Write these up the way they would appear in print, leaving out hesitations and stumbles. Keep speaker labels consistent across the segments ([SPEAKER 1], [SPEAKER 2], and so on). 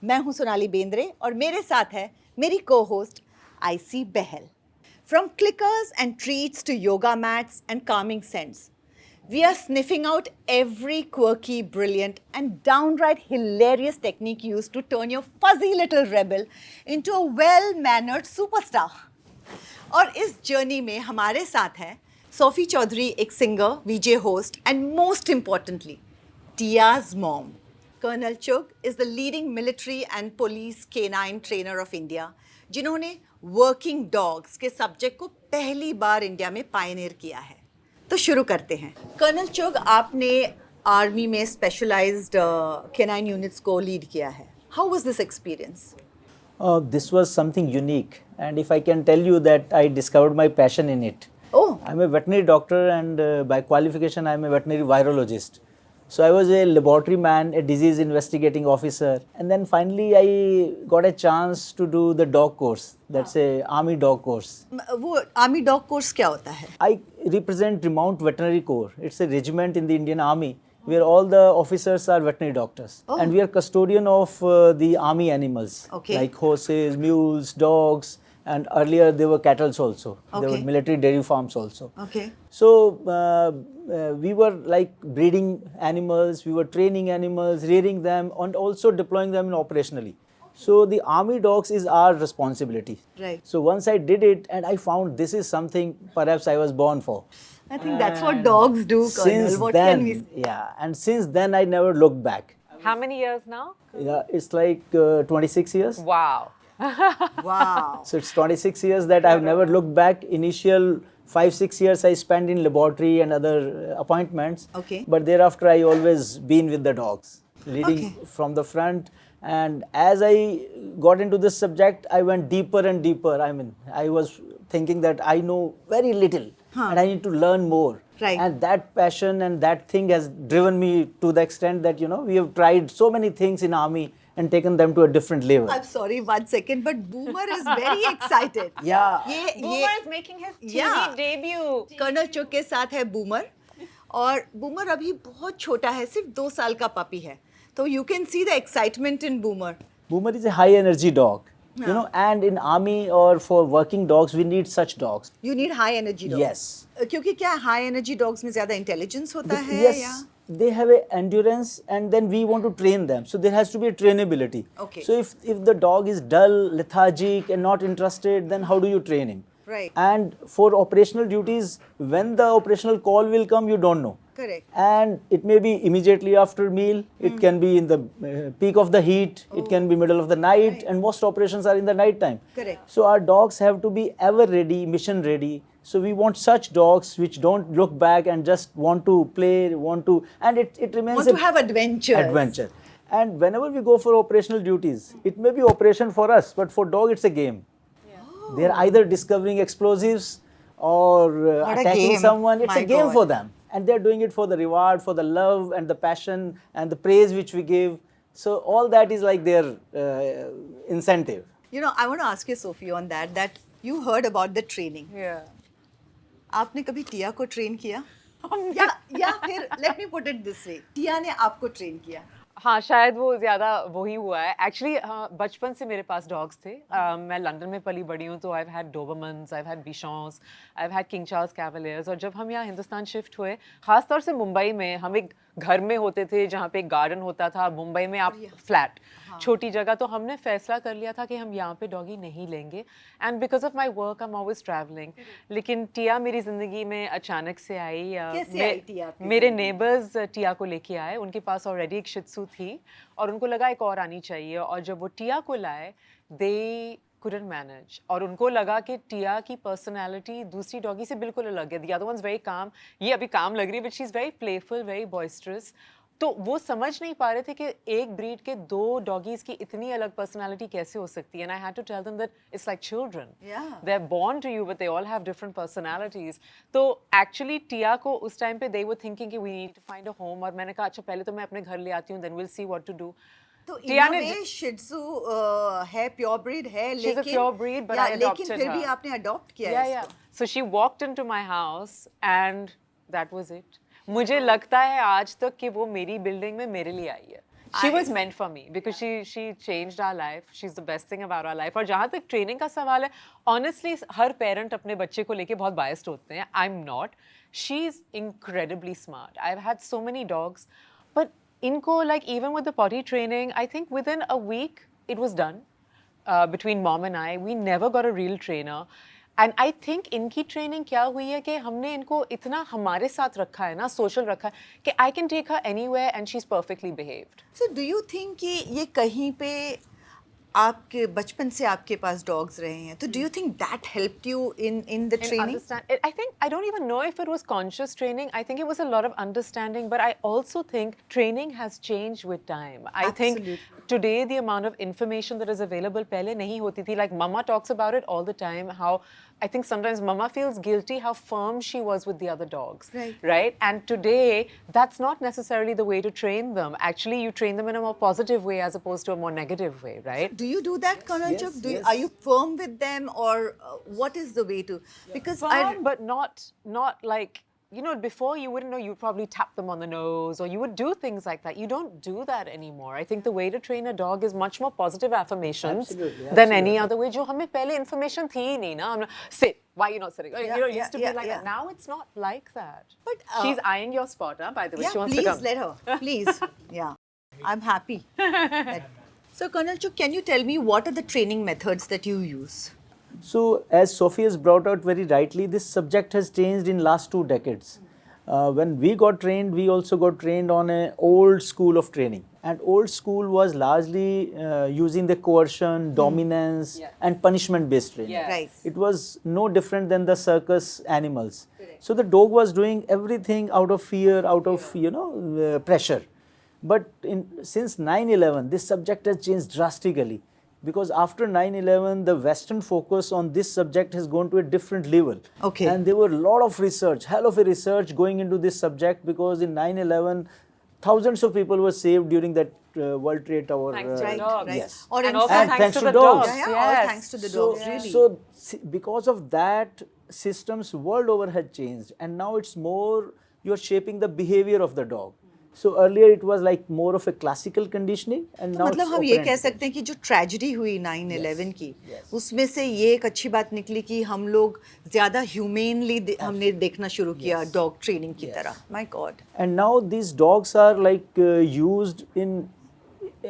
[SPEAKER 1] मैं हूं सोनाली बेंद्रे और मेरे साथ है मेरी co host IC Bahl. From clickers and treats to yoga mats and calming scents, we are sniffing out every quirky, brilliant, and downright hilarious technique used to turn your fuzzy little rebel into a well-mannered superstar. और इस journey में हमारे साथ है Sophie Choudhry, एक singer, VJ host, and most importantly Tia's mom. Colonel Chugh is the leading military and police canine trainer of India, जिन्होंने working dogs के subject को पहली बार इंडिया में पायनियर किया है. तो शुरू करते हैं. कर्नल चुग, आपने आर्मी में स्पेशलाइज्ड कैनाइन यूनिट्स को लीड किया है. How was this experience?
[SPEAKER 2] This was something unique, and if I can tell you that I discovered my passion in it.
[SPEAKER 1] Oh.
[SPEAKER 2] I'm a veterinary doctor, and by qualification I'm a veterinary virologist. So I was a laboratory man, a disease investigating officer, and then finally I got a chance to do the dog course. That's a army dog course.
[SPEAKER 1] वो army dog course क्या होता है?
[SPEAKER 2] I represent Remount Veterinary Corps. It's a regiment in the Indian Army where all the officers are veterinary doctors.
[SPEAKER 1] Oh.
[SPEAKER 2] And we are custodian of the army animals.
[SPEAKER 1] Okay.
[SPEAKER 2] Like horses, mules, dogs, and earlier there were cattle also. There were
[SPEAKER 1] Okay.
[SPEAKER 2] military dairy farms also.
[SPEAKER 1] Okay.
[SPEAKER 2] So we were like breeding animals, we were training animals, rearing them, and also deploying them operationally. So the army dogs is our responsibility.
[SPEAKER 1] Right.
[SPEAKER 2] So once I did it, and I found this is something perhaps I was born for.
[SPEAKER 1] I think that's what dogs do, Colonel.
[SPEAKER 2] Since
[SPEAKER 1] What
[SPEAKER 2] then,
[SPEAKER 1] can we say?
[SPEAKER 2] yeah, and since then I never looked back.
[SPEAKER 3] How many years now?
[SPEAKER 2] Yeah, it's like 26 years.
[SPEAKER 3] Wow.
[SPEAKER 1] Wow.
[SPEAKER 2] So it's 26 years that I've never looked back. Initial 5-6 years I spent in laboratory and other appointments.
[SPEAKER 1] Okay.
[SPEAKER 2] But thereafter I always been with the dogs, leading
[SPEAKER 1] Okay.
[SPEAKER 2] from the front. And as I got into this subject, I went deeper and deeper. I mean, I was thinking that I know very little and I need to learn more.
[SPEAKER 1] Right.
[SPEAKER 2] And that passion and that thing has driven me to the extent that, we have tried so many things in army and taken them to a different level.
[SPEAKER 1] I'm sorry, 1 second, but Boomer is very excited.
[SPEAKER 2] Yeah.
[SPEAKER 3] Boomer is making his TV
[SPEAKER 1] Yeah.
[SPEAKER 3] debut.
[SPEAKER 1] Colonel Chugh के साथ है boomer, और boomer अभी बहुत छोटा है, सिर्फ 2 साल का पपी है. तो you can see the excitement in Boomer.
[SPEAKER 2] Boomer is a high energy dog, and in army or for working dogs, we need such dogs.
[SPEAKER 1] You need high energy dogs.
[SPEAKER 2] Yes.
[SPEAKER 1] क्योंकि क्या high energy dogs में ज़्यादा intelligence होता है
[SPEAKER 2] Yes,
[SPEAKER 1] या?
[SPEAKER 2] they have a endurance, and then we want to train them. So there has to be a trainability.
[SPEAKER 1] Okay.
[SPEAKER 2] So if the dog is dull, lethargic, and not interested, then how do you train him?
[SPEAKER 1] Right.
[SPEAKER 2] And for operational duties, when the operational call will come, you don't know.
[SPEAKER 1] Correct.
[SPEAKER 2] And it may be immediately after meal, it can be in the peak of the heat, it can be middle of the night,
[SPEAKER 1] Right.
[SPEAKER 2] and most operations are in the night time.
[SPEAKER 1] Correct.
[SPEAKER 2] So our dogs have to be ever ready, mission ready. So we want such dogs which don't look back and just want to play, and it remains
[SPEAKER 1] Want to have adventures.
[SPEAKER 2] adventure. And whenever we go for operational duties, it may be operation for us, but for dog it's a game. They are either discovering explosives or
[SPEAKER 1] What a
[SPEAKER 2] attacking
[SPEAKER 1] game.
[SPEAKER 2] someone. It's
[SPEAKER 1] My
[SPEAKER 2] a game
[SPEAKER 1] God.
[SPEAKER 2] for them. And they're doing it for the reward, for the love and the passion and the praise which we give. So all that is like their incentive.
[SPEAKER 1] I want to ask you, Sophie, on that you heard about the training.
[SPEAKER 3] Yeah.
[SPEAKER 1] आपने कभी टिया को train किया? या फिर let me put it this way, टिया ने आपको train किया?
[SPEAKER 3] हाँ, शायद वो ज़्यादा वही हुआ है. एक्चुअली बचपन से मेरे पास डॉग्स थे. मैं लंदन में पली बड़ी हूँ, तो I had Dobermans, I had Bichons, I had King Charles Cavaliers. और जब हम यहाँ हिंदुस्तान शिफ्ट हुए, ख़ासतौर से मुंबई में, हम एक घर में होते थे जहाँ पे एक गार्डन होता था. मुंबई में आप फ्लैट, छोटी जगह. तो हमने फैसला कर लिया था कि हम यहाँ पे डॉगी नहीं लेंगे. And because of my work I am always travelling. लेकिन टिया मेरी ज़िंदगी में अचानक से आई.
[SPEAKER 1] कैसे आई टिया आपकी
[SPEAKER 3] मेरे नेबर्स टिया को लेके आए. उनके पास ऑलरेडी एक शित्सू थी और उनको लगा एक और आनी चाहिए. और जब वो टिया को लाए, दे couldn't manage. और उनको लगा कि टिया की पर्सनैलिटी दूसरी डॉगी से बिल्कुल अलग है. The other one's very calm. ये अभी काम लग रही है, but she's very playful, very boisterous. तो वो समझ नहीं पा रहे थे कि एक ब्रीड के 2 डॉगीज की इतनी अलग पर्सनालिटी कैसे हो सकती है. And I had to tell them that it's like children.
[SPEAKER 1] Yeah.
[SPEAKER 3] They're born to you, but they all have different personalities. तो actually टिया को उस टाइम पे they were thinking कि we need to find a home. और मैंने कहा अच्छा पहले तो मैं अपने घर ले आती हूँ, then we'll see what to do.
[SPEAKER 1] तो
[SPEAKER 3] टिया
[SPEAKER 1] इन
[SPEAKER 3] ने
[SPEAKER 1] वे शिट्सू है, प्योर ब्रीड है,
[SPEAKER 3] She's a
[SPEAKER 1] लेकिन
[SPEAKER 3] pure breed, but I
[SPEAKER 1] लेकिन
[SPEAKER 3] adopted
[SPEAKER 1] फिर भी
[SPEAKER 3] her.
[SPEAKER 1] आपने अडॉप्ट किया
[SPEAKER 3] Yeah,
[SPEAKER 1] है
[SPEAKER 3] yeah.
[SPEAKER 1] इसको.
[SPEAKER 3] So she walked into my house and that was it. मुझे लगता है आज तक कि वो मेरी बिल्डिंग में मेरे लिए आई है. She was meant for me because she changed our life. She's the best thing about our life. और जहाँ तक training का सवाल है, honestly हर parent अपने बच्चे को लेके बहुत biased होते हैं. I'm not. She's incredibly smart. I've had so many dogs, but इनको like even with the potty training, I think within a week it was done. Between mom and I, we never got a real trainer. And I think इनकी training क्या हुई है कि हमने इनको इतना हमारे साथ रखा है ना, सोशल रखा है कि I can take her anywhere and she's perfectly behaved.
[SPEAKER 1] So do you think कि ये कहीं पे आपके बचपन से आपके पास डॉग्स रहे हैं, तो do you think that helped you in the
[SPEAKER 3] And
[SPEAKER 1] training?
[SPEAKER 3] I think I don't even know if it was conscious training. I think it was a lot of understanding, but I also think training has changed with time. I think today the amount of information that is available pehle nahi hoti thi. Like Mama talks about it all the time, how I think sometimes Mama feels guilty how firm she was with the other dogs. Right? And today, that's not necessarily the way to train them. Actually, you train them in a more positive way as opposed to a more negative way, right?
[SPEAKER 1] Do you do that, Kanalchuk?
[SPEAKER 2] Yes.
[SPEAKER 1] Are you firm with them, or what is the way to? Because
[SPEAKER 3] Firm, but not like, you know, before you wouldn't know, you'd probably tap them on the nose or you would do things like that. You don't do that anymore. I think the way to train a dog is much more positive affirmations than any other way. Jo hame pehle information thi hi nahi na. Sit. Why are you not sitting? You know, it used to be like that. Now it's not like that.
[SPEAKER 1] But
[SPEAKER 3] she's eyeing your spot, huh, by the way.
[SPEAKER 1] yeah,
[SPEAKER 3] She wants to come.
[SPEAKER 1] please let her. Please. Yeah, I'm happy. So, Kanalchuk, can you tell me what are the training methods that you use?
[SPEAKER 2] So, as Sophie has brought out very rightly, this subject has changed in last 2 decades. When we got trained, we also got trained on an old school of training. And old school was largely using the coercion, dominance, and punishment-based training.
[SPEAKER 3] Yes.
[SPEAKER 1] Right.
[SPEAKER 2] It was no different than the circus animals. So the dog was doing everything out of fear, out of pressure. But since 9/11, this subject has changed drastically. Because after 9/11, the Western focus on this subject has gone to a different level.
[SPEAKER 1] Okay.
[SPEAKER 2] And there were a lot of research, hell of a research going into this subject, because in 9/11, thousands of people were saved during that World Trade Tower.
[SPEAKER 3] Thanks to the dogs.
[SPEAKER 2] Yes.
[SPEAKER 1] Or
[SPEAKER 3] And
[SPEAKER 1] in
[SPEAKER 3] also
[SPEAKER 1] fact,
[SPEAKER 3] thanks to the
[SPEAKER 2] dogs.
[SPEAKER 3] dogs.
[SPEAKER 1] Yeah,
[SPEAKER 3] Yes.
[SPEAKER 1] all thanks to the dogs, really.
[SPEAKER 2] So because of that, systems world over had changed, and now it's more you're shaping the behavior of the dog. So earlier it was like more of a classical conditioning, and
[SPEAKER 1] तो
[SPEAKER 2] now
[SPEAKER 1] मतलब
[SPEAKER 2] it's
[SPEAKER 1] हम ये
[SPEAKER 2] operant
[SPEAKER 1] कह सकते हैं कि जो tragedy हुई 9/11 की,
[SPEAKER 2] yes.
[SPEAKER 1] उसमें से ये एक अच्छी बात निकली कि हम लोग ज़्यादा ह्यूमेनली हमने देखना शुरू किया डॉग ट्रेनिंग की तरह. My God.
[SPEAKER 2] And now these dogs are like used in,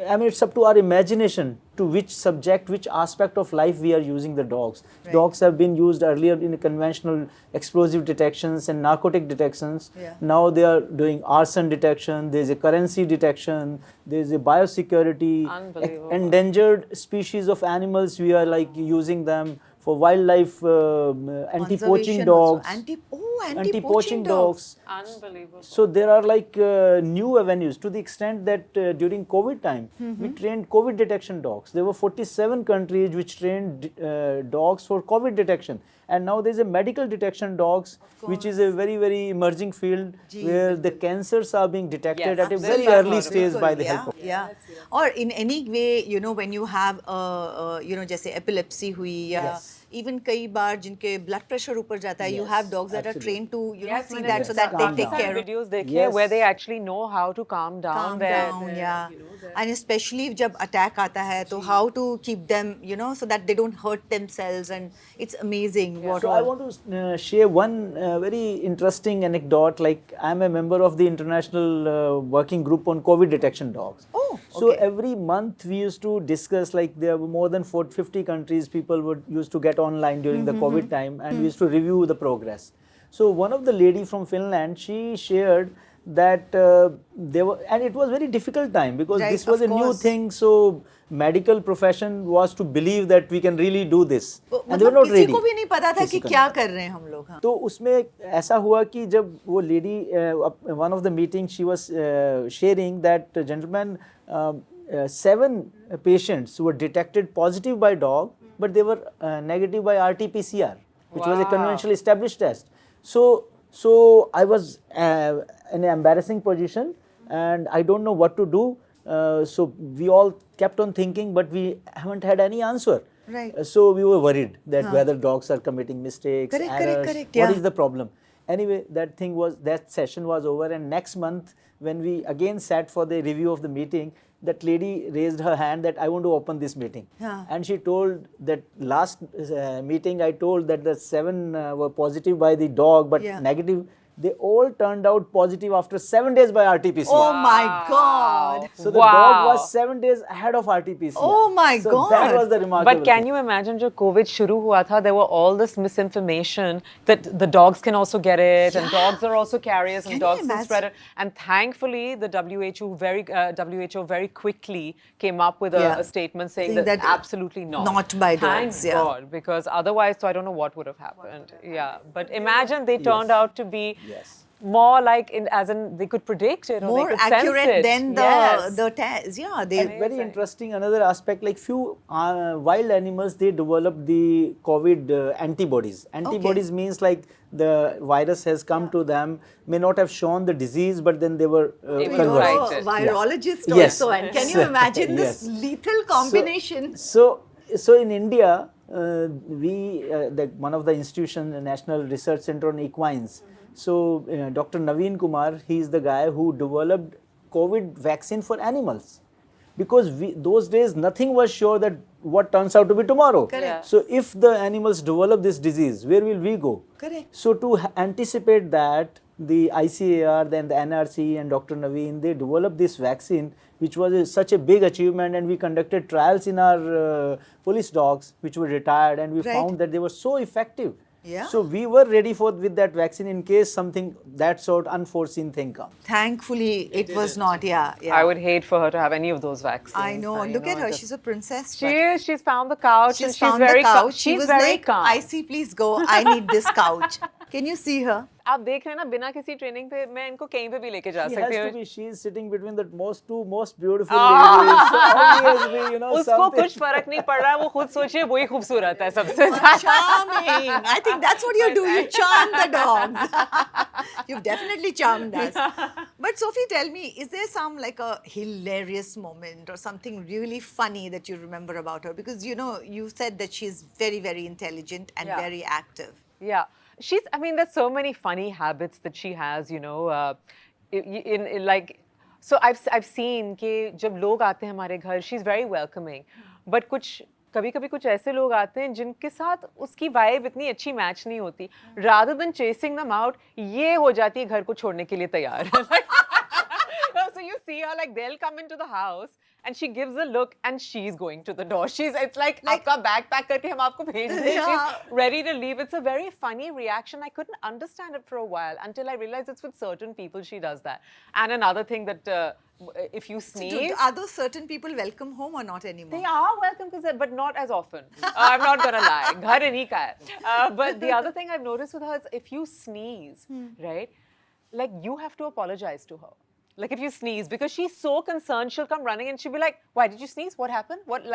[SPEAKER 2] I mean, it's up to our imagination to which subject, which aspect of life we are using the dogs.
[SPEAKER 1] Right.
[SPEAKER 2] Dogs have been used earlier in conventional explosive detections and narcotic detections.
[SPEAKER 1] Yeah.
[SPEAKER 2] Now they are doing arson detection, there's a currency detection, there's a biosecurity,
[SPEAKER 3] Unbelievable.
[SPEAKER 2] endangered species of animals, we are like using them for wildlife anti-poaching
[SPEAKER 1] Conservation also.
[SPEAKER 2] dogs.
[SPEAKER 1] Anti-poaching
[SPEAKER 2] Anti-poaching dogs.
[SPEAKER 3] Unbelievable.
[SPEAKER 2] So there are like new avenues, to the extent that during COVID time, we trained COVID detection dogs. There were 47 countries which trained dogs for COVID detection. And now there's a medical detection dogs, which is a very, very emerging field where the cancers are being detected
[SPEAKER 3] Yes,
[SPEAKER 2] at a
[SPEAKER 3] this
[SPEAKER 2] very
[SPEAKER 3] I've
[SPEAKER 2] early
[SPEAKER 3] heard
[SPEAKER 2] stage
[SPEAKER 1] बिल्कुल,
[SPEAKER 2] by the
[SPEAKER 1] yeah,
[SPEAKER 2] help of.
[SPEAKER 1] yeah. Or in any way, you know, when you have, जैसे epilepsy हुई या
[SPEAKER 2] Yes.
[SPEAKER 1] even कई बार जिनके blood pressure ऊपर जाता है, you have dogs that are
[SPEAKER 2] absolutely.
[SPEAKER 1] trained to, you know,
[SPEAKER 3] Yes,
[SPEAKER 1] see
[SPEAKER 3] मैंने
[SPEAKER 1] that so that
[SPEAKER 2] calm
[SPEAKER 1] they take
[SPEAKER 2] down.
[SPEAKER 1] care of.
[SPEAKER 3] videos देखी
[SPEAKER 2] Yes.
[SPEAKER 3] है where they actually know how to calm down.
[SPEAKER 1] Calm
[SPEAKER 3] their-
[SPEAKER 1] down,
[SPEAKER 3] their,
[SPEAKER 1] yeah.
[SPEAKER 3] you know, their-
[SPEAKER 1] And especially जब attack आता है, तो how to keep them, you know, so that they don't hurt themselves, and it's amazing what
[SPEAKER 2] So I want to share one very interesting anecdote. Like, I'm a member of the international working group on COVID detection dogs.
[SPEAKER 1] Oh,
[SPEAKER 2] So
[SPEAKER 1] okay.
[SPEAKER 2] every month we used to discuss, like there were more than 50 countries people would used to get online during the COVID time, and we used to review the progress. So one of the lady from Finland, she shared that they were, and it was very difficult time because
[SPEAKER 1] Right,
[SPEAKER 2] this was a
[SPEAKER 1] of
[SPEAKER 2] new
[SPEAKER 1] course.
[SPEAKER 2] thing. So medical profession was to believe that we can really do this, and they were
[SPEAKER 1] मतलब
[SPEAKER 2] not
[SPEAKER 1] किसी
[SPEAKER 2] ready.
[SPEAKER 1] को भी नहीं पता था कि
[SPEAKER 2] किसी को
[SPEAKER 1] क्या कर रहे हैं हम लोग. हाँ.
[SPEAKER 2] तो उसमें ऐसा हुआ कि जब वो lady one of the meeting she was sharing that gentleman 7 patients were detected positive by dog, but they were negative by RT-PCR, which was a
[SPEAKER 3] Wow.
[SPEAKER 2] conventional established test. So I was in an embarrassing position, and I don't know what to do. So we all kept on thinking, but we haven't had any answer.
[SPEAKER 1] Right.
[SPEAKER 2] So we were worried that whether dogs are committing mistakes,
[SPEAKER 1] Correct,
[SPEAKER 2] errors,
[SPEAKER 1] correct,
[SPEAKER 2] what
[SPEAKER 1] yeah.
[SPEAKER 2] is the problem? Anyway, that session was over, and next month when we again sat for the review of the meeting, that lady raised her hand that I want to open this meeting.
[SPEAKER 1] Yeah.
[SPEAKER 2] And she told that last meeting I told that the 7 were positive by the dog but
[SPEAKER 1] Yeah.
[SPEAKER 2] negative. They all turned out positive after 7 days by RT-PCR.
[SPEAKER 1] Oh my God.
[SPEAKER 2] So the dog was 7 days ahead of RT-PCR.
[SPEAKER 1] Oh my
[SPEAKER 2] so
[SPEAKER 1] God.
[SPEAKER 2] that was the remarkable
[SPEAKER 3] But can
[SPEAKER 2] thing.
[SPEAKER 3] you imagine जब COVID शुरू हुआ था, there were all this misinformation that the dogs can also get it and dogs are also carriers
[SPEAKER 1] Can
[SPEAKER 3] and
[SPEAKER 1] you
[SPEAKER 3] dogs can spread
[SPEAKER 1] imagine?
[SPEAKER 3] it. And thankfully, the WHO very quickly came up with
[SPEAKER 1] Yeah.
[SPEAKER 3] a statement saying
[SPEAKER 1] Saying
[SPEAKER 3] that
[SPEAKER 1] that
[SPEAKER 3] absolutely not.
[SPEAKER 1] not by
[SPEAKER 3] Thank
[SPEAKER 1] dogs, yeah.
[SPEAKER 3] God, because otherwise, so I don't know what would have happened. Yeah, but imagine they turned out to be
[SPEAKER 2] Yes.
[SPEAKER 3] more like as in they could predict it or
[SPEAKER 1] More
[SPEAKER 3] they could sense
[SPEAKER 1] accurate
[SPEAKER 3] it.
[SPEAKER 1] than
[SPEAKER 3] Yes.
[SPEAKER 1] the test. Yeah, they.
[SPEAKER 2] And very interesting, another aspect, like few wild animals, they develop the COVID antibodies. Antibodies means like the virus has come to them, may not have shown the disease, but then they were
[SPEAKER 3] They were
[SPEAKER 1] You're
[SPEAKER 2] converted.
[SPEAKER 1] a virologist
[SPEAKER 2] Yes.
[SPEAKER 1] also, and can you imagine this
[SPEAKER 2] Yes.
[SPEAKER 1] lethal combination?
[SPEAKER 2] So in India, one of the institutions, the National Research Center on Equines. So Dr. Naveen Kumar, he is the guy who developed COVID vaccine for animals. Because those days nothing was sure that what turns out to be tomorrow.
[SPEAKER 1] Correct.
[SPEAKER 3] Yeah.
[SPEAKER 2] So if the animals develop this disease, where will we go?
[SPEAKER 1] Correct.
[SPEAKER 2] So to anticipate that, the ICAR, then the NRC and Dr. Naveen, they developed this vaccine, which was such a big achievement, and we conducted trials in our police dogs, which were retired, and we
[SPEAKER 1] Right.
[SPEAKER 2] found that they were so effective.
[SPEAKER 1] Yeah.
[SPEAKER 2] So we were ready with that vaccine in case something that sort unforeseen thing comes.
[SPEAKER 1] Thankfully, it was not. Yeah, yeah.
[SPEAKER 3] I would hate for her to have any of those vaccines.
[SPEAKER 1] I know.
[SPEAKER 3] You
[SPEAKER 1] Look at
[SPEAKER 3] know,
[SPEAKER 1] her.
[SPEAKER 3] just-
[SPEAKER 1] She's a princess.
[SPEAKER 3] She
[SPEAKER 1] but
[SPEAKER 3] is. She's found the couch.
[SPEAKER 1] She's
[SPEAKER 3] and she's
[SPEAKER 1] found
[SPEAKER 3] very
[SPEAKER 1] the couch. She
[SPEAKER 3] She's
[SPEAKER 1] was
[SPEAKER 3] very
[SPEAKER 1] like,
[SPEAKER 3] calm.
[SPEAKER 1] "IC, please go. I need this couch." Can you see her?
[SPEAKER 3] आप देख रहे हैं ना बिना किसी training पे मैं इनको कहीं पे भी लेके जा
[SPEAKER 2] She
[SPEAKER 3] सकती
[SPEAKER 2] has to
[SPEAKER 3] हूँ
[SPEAKER 2] be. She is sitting between the two most beautiful ladies. So obviously, you know,
[SPEAKER 3] उसको
[SPEAKER 2] something.
[SPEAKER 3] कुछ फर्क नहीं पड़ रहा वो खुद सोचिए वही खूबसूरत है सबसे ज्यादा
[SPEAKER 1] Charming. I think that's what you do. You charm the dogs. You've definitely charmed us. But Sophie, tell me, is there some like a hilarious moment or something really funny that you remember about her? Because you know, you said that she's very, very intelligent and
[SPEAKER 3] Yeah.
[SPEAKER 1] very active.
[SPEAKER 3] Yeah, I mean, there's so many funny habits that she has, you know, in like, so I've seen कि जब लोग आते हैं हमारे घर, she's very welcoming, but कभी-कभी कुछ ऐसे लोग आते हैं जिनके साथ उसकी वाइब इतनी अच्छी मैच नहीं होती, rather than chasing them out, ये हो जाती है घर को छोड़ने के लिए तैयार. So you see her like they'll come into the house and she gives a look and she's going to the door. It's like आपका bag pack करके हम आपको भेज दें.
[SPEAKER 1] Yeah.
[SPEAKER 3] She's ready to leave. It's a very funny reaction. I couldn't understand it for a while until I realized it's with certain people she does that. And another thing that if you sneeze,
[SPEAKER 1] Are those certain people welcome home or not anymore?
[SPEAKER 3] they are welcome, but not as often. I'm not gonna lie. Ghar nahi ka hai. But the other thing I've noticed with her is if you sneeze, right, like you have to apologize to her. Like if you sneeze, because she's so concerned, she'll come running and she'll be like, "Why did you sneeze? What happened? What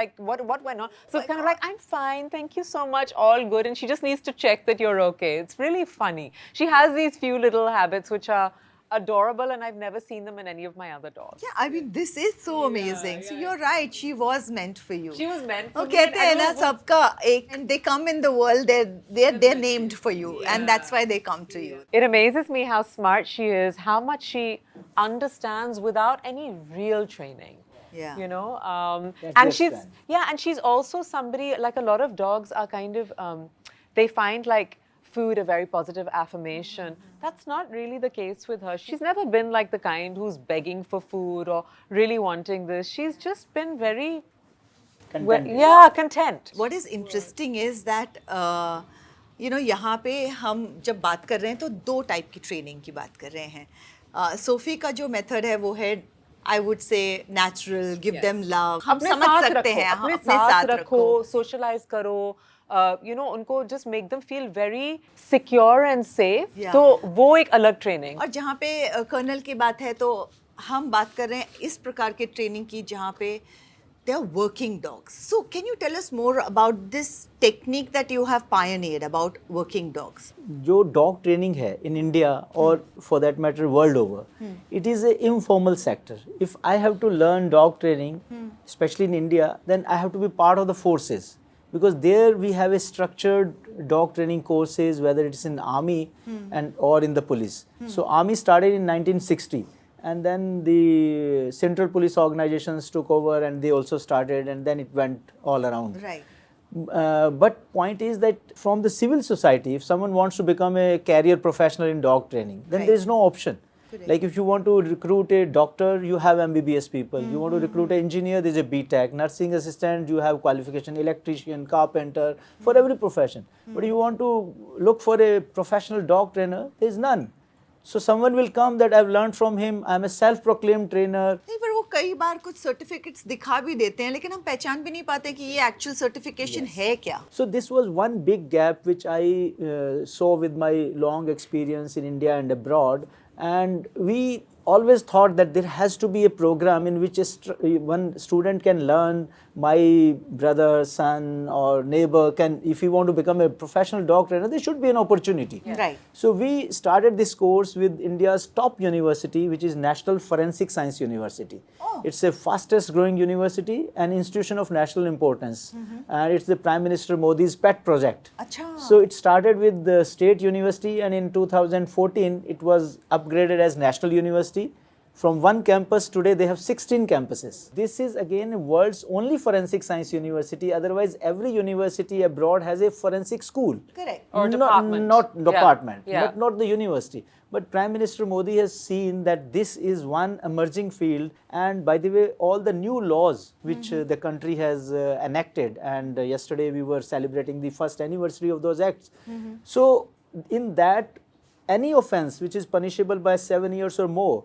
[SPEAKER 3] went on?" So it's kind of like, "I'm fine, thank you so much, all good," and she just needs to check that you're okay. It's really funny. She has these few little habits which are adorable, and I've never seen them in any of my other dogs.
[SPEAKER 1] Yeah, I mean, this is so amazing. So you're right. She was meant for you.
[SPEAKER 3] She was meant for
[SPEAKER 1] Oh,
[SPEAKER 3] me.
[SPEAKER 1] कहते
[SPEAKER 3] and
[SPEAKER 1] हैं ना
[SPEAKER 3] वो-
[SPEAKER 1] सबका एक, and they come in the world. They're named for you, and that's why they come to you.
[SPEAKER 3] It amazes me how smart she is, how much she understands without any real training.
[SPEAKER 1] Yeah.
[SPEAKER 3] You know,
[SPEAKER 2] That's
[SPEAKER 3] and
[SPEAKER 2] their
[SPEAKER 3] she's
[SPEAKER 2] strength.
[SPEAKER 3] and she's also somebody like a lot of dogs are kind of they find like food a very positive affirmation. That's not really the case with her. She's never been like the kind who's begging for food or really wanting this. She's just been very content.
[SPEAKER 1] What is interesting is that you know, यहाँ पे हम जब बात कर रहे हैं तो दो टाइप की ट्रेनिंग की बात कर रहे हैं. सोफी का जो मेथड है वो है, I would say, natural, give them love. हम
[SPEAKER 3] अपने
[SPEAKER 1] समझ
[SPEAKER 3] साथ
[SPEAKER 1] सकते
[SPEAKER 3] रखो,
[SPEAKER 1] हैं,
[SPEAKER 3] अपने
[SPEAKER 1] अपने
[SPEAKER 3] साथ रखो, socialize करो, you know, उनको just make them feel very secure and safe.
[SPEAKER 1] Yeah.
[SPEAKER 3] तो वो एक अलग ट्रेनिंग.
[SPEAKER 1] और जहाँ पे कर्नल की बात है तो हम बात कर रहे हैं इस प्रकार के ट्रेनिंग की जहाँ पे they are working dogs. So can you tell us more about this technique that you have pioneered about working dogs?
[SPEAKER 2] जो डॉग ट्रेनिंग है इन इंडिया और for that matter world over, it is a informal sector. If I have to learn dog training, specially in India, then I have to be part of the forces, because there we have a structured dog training courses, whether it's in army and or in the police. So army started in 1960, and then the central police organizations took over and they also started, and then it went all around.
[SPEAKER 1] Right.
[SPEAKER 2] But point is that from the civil society, if someone wants to become a career professional in dog training, then
[SPEAKER 1] Right.
[SPEAKER 2] there is no option.
[SPEAKER 1] Correct.
[SPEAKER 2] Like if you want to recruit a doctor, you have MBBS people. You want to recruit an engineer, there is a BTech. Nursing assistant, you have qualification, electrician, carpenter, for every profession. But you want to look for a professional dog trainer, there is none. So someone will come that I've learned from him, I'm a self-proclaimed trainer.
[SPEAKER 1] नहीं, पर वो कई बार कुछ certificates दिखा भी देते हैं, लेकिन हम पहचान भी नहीं पाते कि ये एक्चुअल सर्टिफिकेशन है क्या.
[SPEAKER 2] So this was one big gap which I saw with my long experience in India and abroad, and we always thought that there has to be a program in which one student can learn. My brother, son or neighbor can, if he want to become a professional dog trainer, there should be an opportunity.
[SPEAKER 1] Right.
[SPEAKER 2] So we started this course with India's top university, which is National Forensic Science University.
[SPEAKER 1] Oh.
[SPEAKER 2] It's the fastest growing university, an institution of national importance, and it's the Prime Minister Modi's pet project.
[SPEAKER 1] अच्छा.
[SPEAKER 2] So it started with the state university, and in 2014 it was upgraded as national university. From one campus, today they have 16 campuses. This is again world's only forensic science university. Otherwise, every university abroad has a forensic school.
[SPEAKER 1] Correct.
[SPEAKER 3] Or department.
[SPEAKER 2] Not
[SPEAKER 3] Yeah.
[SPEAKER 2] department,
[SPEAKER 3] Yeah.
[SPEAKER 2] but not the university. But Prime Minister Modi has seen that this is one emerging field, and by the way, all the new laws which the country has enacted, and yesterday we were celebrating the first anniversary of those acts. So in that, any offense which is punishable by 7 years or more,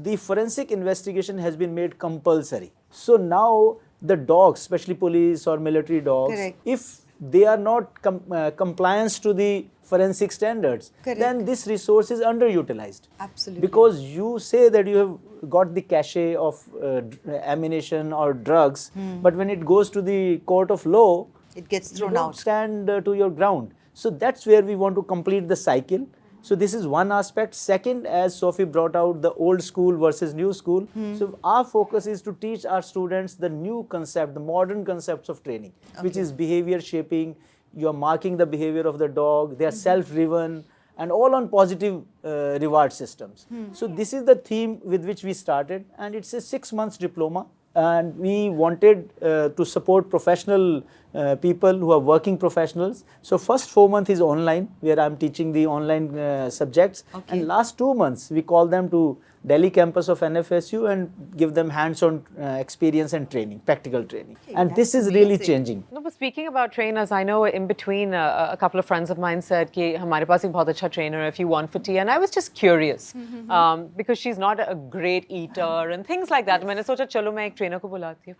[SPEAKER 2] the forensic investigation has been made compulsory. So now the dogs, especially police or military dogs,
[SPEAKER 1] Correct.
[SPEAKER 2] if they are not compliance to the forensic standards,
[SPEAKER 1] Correct.
[SPEAKER 2] then this resource is underutilized.
[SPEAKER 1] Absolutely.
[SPEAKER 2] Because you say that you have got the cachet of ammunition or drugs, but when it goes to the court of law,
[SPEAKER 1] It gets
[SPEAKER 2] you
[SPEAKER 1] thrown
[SPEAKER 2] don't
[SPEAKER 1] out.
[SPEAKER 2] stand to your ground. So that's where we want to complete the cycle. So this is one aspect. Second, as Sophie brought out, the old school versus new school. So our focus is to teach our students the new concept, the modern concepts of training, which is behavior shaping. You are marking the behavior of the dog. They are self-driven and all on positive reward systems. So this is the theme with which we started, and it's a 6 months diploma. And we wanted to support professional people who are working professionals. So first 4 months is online, where I'm teaching the online subjects.
[SPEAKER 1] Okay.
[SPEAKER 2] And last 2 months, we call them to Delhi campus of NFSU and give them hands-on experience and training, practical training.
[SPEAKER 1] Okay,
[SPEAKER 2] And this
[SPEAKER 1] that's
[SPEAKER 2] is really
[SPEAKER 1] amazing.
[SPEAKER 2] changing.
[SPEAKER 3] No, but speaking about trainers, I know in between a couple of friends of mine said कि हमारे पास एक बहुत अच्छा trainer if you want for tea, and I was just curious because she's not a great eater and things like that. मैंने सोचा चलो मैं एक trainer को बुलाती हूँ.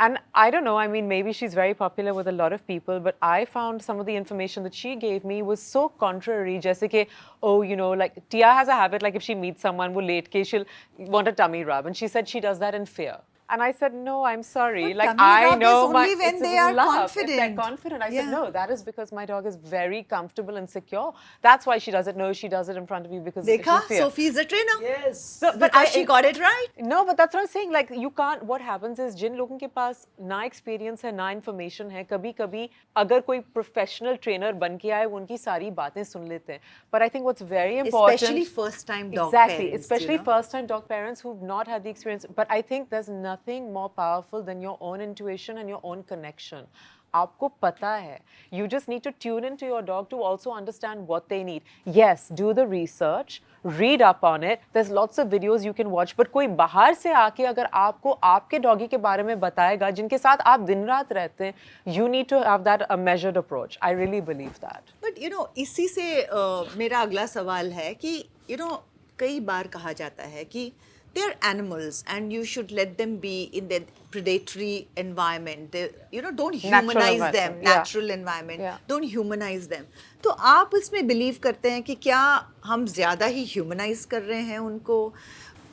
[SPEAKER 3] And I don't know, I mean, maybe she's very popular with a lot of people, but I found some of the information that she gave me was so contrary. जैसे कि, oh, you know, like Tia has a habit, like if she meets someone, वो late के, she'll want a tummy rub. And she said she does that in fear. And I said, no, I'm sorry.
[SPEAKER 1] But
[SPEAKER 3] like,
[SPEAKER 1] tummy
[SPEAKER 3] I
[SPEAKER 1] rub
[SPEAKER 3] know
[SPEAKER 1] is only when
[SPEAKER 3] it's
[SPEAKER 1] they are
[SPEAKER 3] love. If
[SPEAKER 1] confident.
[SPEAKER 3] they're confident. I
[SPEAKER 1] Yeah.
[SPEAKER 3] said, no, that is because my dog is very comfortable and secure. That's why she does it. No, she does it in front of you because
[SPEAKER 1] देखा,
[SPEAKER 3] she's fear.
[SPEAKER 1] Sophie is a trainer.
[SPEAKER 2] Yes.
[SPEAKER 3] So, but
[SPEAKER 1] Because she got it right.
[SPEAKER 3] No, but that's what I'm saying. Like, you can't. What happens is, जिन लोगों के पास ना experience है, ना information है, कभी-कभी अगर कोई professional trainer बन के आए, वो उनकी सारी बातें सुन लेते हैं. But I think what's very important,
[SPEAKER 1] Especially first-time dog
[SPEAKER 3] exactly,
[SPEAKER 1] parents,
[SPEAKER 3] especially
[SPEAKER 1] you know?
[SPEAKER 3] first-time dog parents who've not had the experience. But I think there's nothing more powerful than your own intuition and your own connection. आपको पता है. You just need to tune into your dog to also understand what they need. Yes, do the research, read up on it. There's lots of videos you can watch. But कोई बाहर से आके अगर आपको आपके डॉगी के बारे में बताएगा, जिनके साथ आप दिन रात रहते हैं, you need to have that a measured approach. I really believe that.
[SPEAKER 1] But you know, इसी से मेरा अगला सवाल है कि you know, कई बार कहा जाता है कि they're animals and you should let them be in their predatory environment. They, you know, don't
[SPEAKER 3] Natural
[SPEAKER 1] humanize them.
[SPEAKER 3] environment, yeah.
[SPEAKER 1] Natural environment.
[SPEAKER 3] Yeah.
[SPEAKER 1] Don't humanize them. तो आप इसमें believe करते हैं कि क्या हम ज़्यादा ही humanize कर रहे हैं उनको?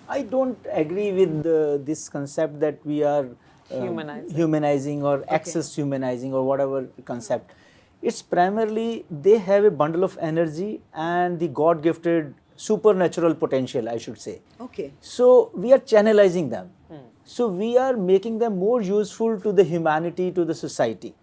[SPEAKER 2] I don't agree with this concept that we are humanizing or excess humanizing or whatever concept. It's primarily they have a bundle of energy and the God-gifted supernatural potential, I should say.
[SPEAKER 1] Okay.
[SPEAKER 2] So we are channelizing them. So we are making them more useful to the humanity, to the society.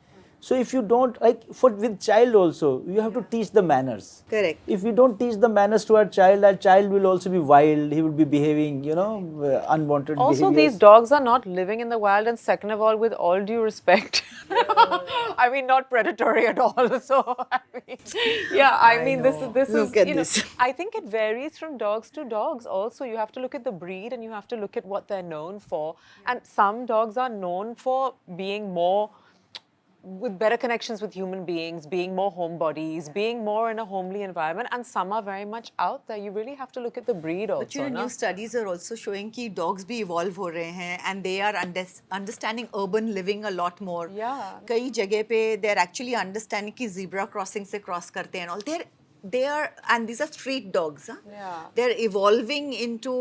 [SPEAKER 2] So if you don't, like for with child also, you have to teach the manners.
[SPEAKER 1] Correct.
[SPEAKER 2] If we don't teach the manners to our child will also be wild. He will be behaving, unwanted
[SPEAKER 3] Also,
[SPEAKER 2] behaviors.
[SPEAKER 3] these dogs are not living in the wild, and second of all, with all due respect, I mean, not predatory at all. So, I mean, yeah, I mean, this
[SPEAKER 1] Look
[SPEAKER 3] is,
[SPEAKER 1] at this.
[SPEAKER 3] I think it varies from dogs to dogs. Also, you have to look at the breed and you have to look at what they're known for. And some dogs are known for being more with better connections with human beings, being more homebodies, being more in a homely environment, and some are very much out there. You really have to look at the breed also.
[SPEAKER 1] But you know,
[SPEAKER 3] na?
[SPEAKER 1] new studies are also showing कि dogs भी evolve हो रहे हैं and they are understanding urban living a lot more.
[SPEAKER 3] Yeah.
[SPEAKER 1] कई जगह पे they are actually understanding कि zebra crossing से cross करते हैं and all. They are, and these are street dogs. Huh?
[SPEAKER 3] Yeah.
[SPEAKER 1] They're evolving into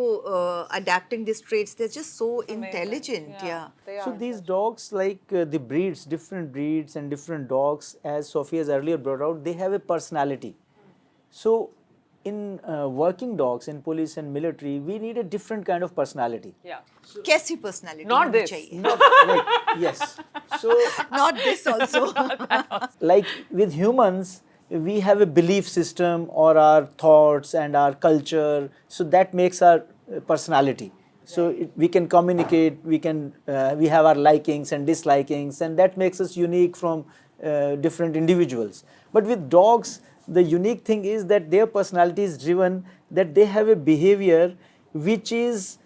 [SPEAKER 1] adapting these traits. They're just so intelligent. Yeah.
[SPEAKER 3] They
[SPEAKER 2] So
[SPEAKER 3] are.
[SPEAKER 2] these dogs, like the breeds, different breeds and different dogs, as Sophie has earlier brought out, they have a personality. So in working dogs in police and military, we need a different kind of personality.
[SPEAKER 3] Yeah.
[SPEAKER 1] कैसी personality
[SPEAKER 3] Not
[SPEAKER 1] होनी
[SPEAKER 3] this.
[SPEAKER 1] चाहिए?
[SPEAKER 2] Not like, yes. So
[SPEAKER 1] Not this also.
[SPEAKER 2] like with humans, we have a belief system or our thoughts and our culture, so that makes our personality. So we can communicate, we have our likings and dislikings, and that makes us unique from different individuals. But with dogs, the unique thing is that their personality is driven, that they have a behavior which is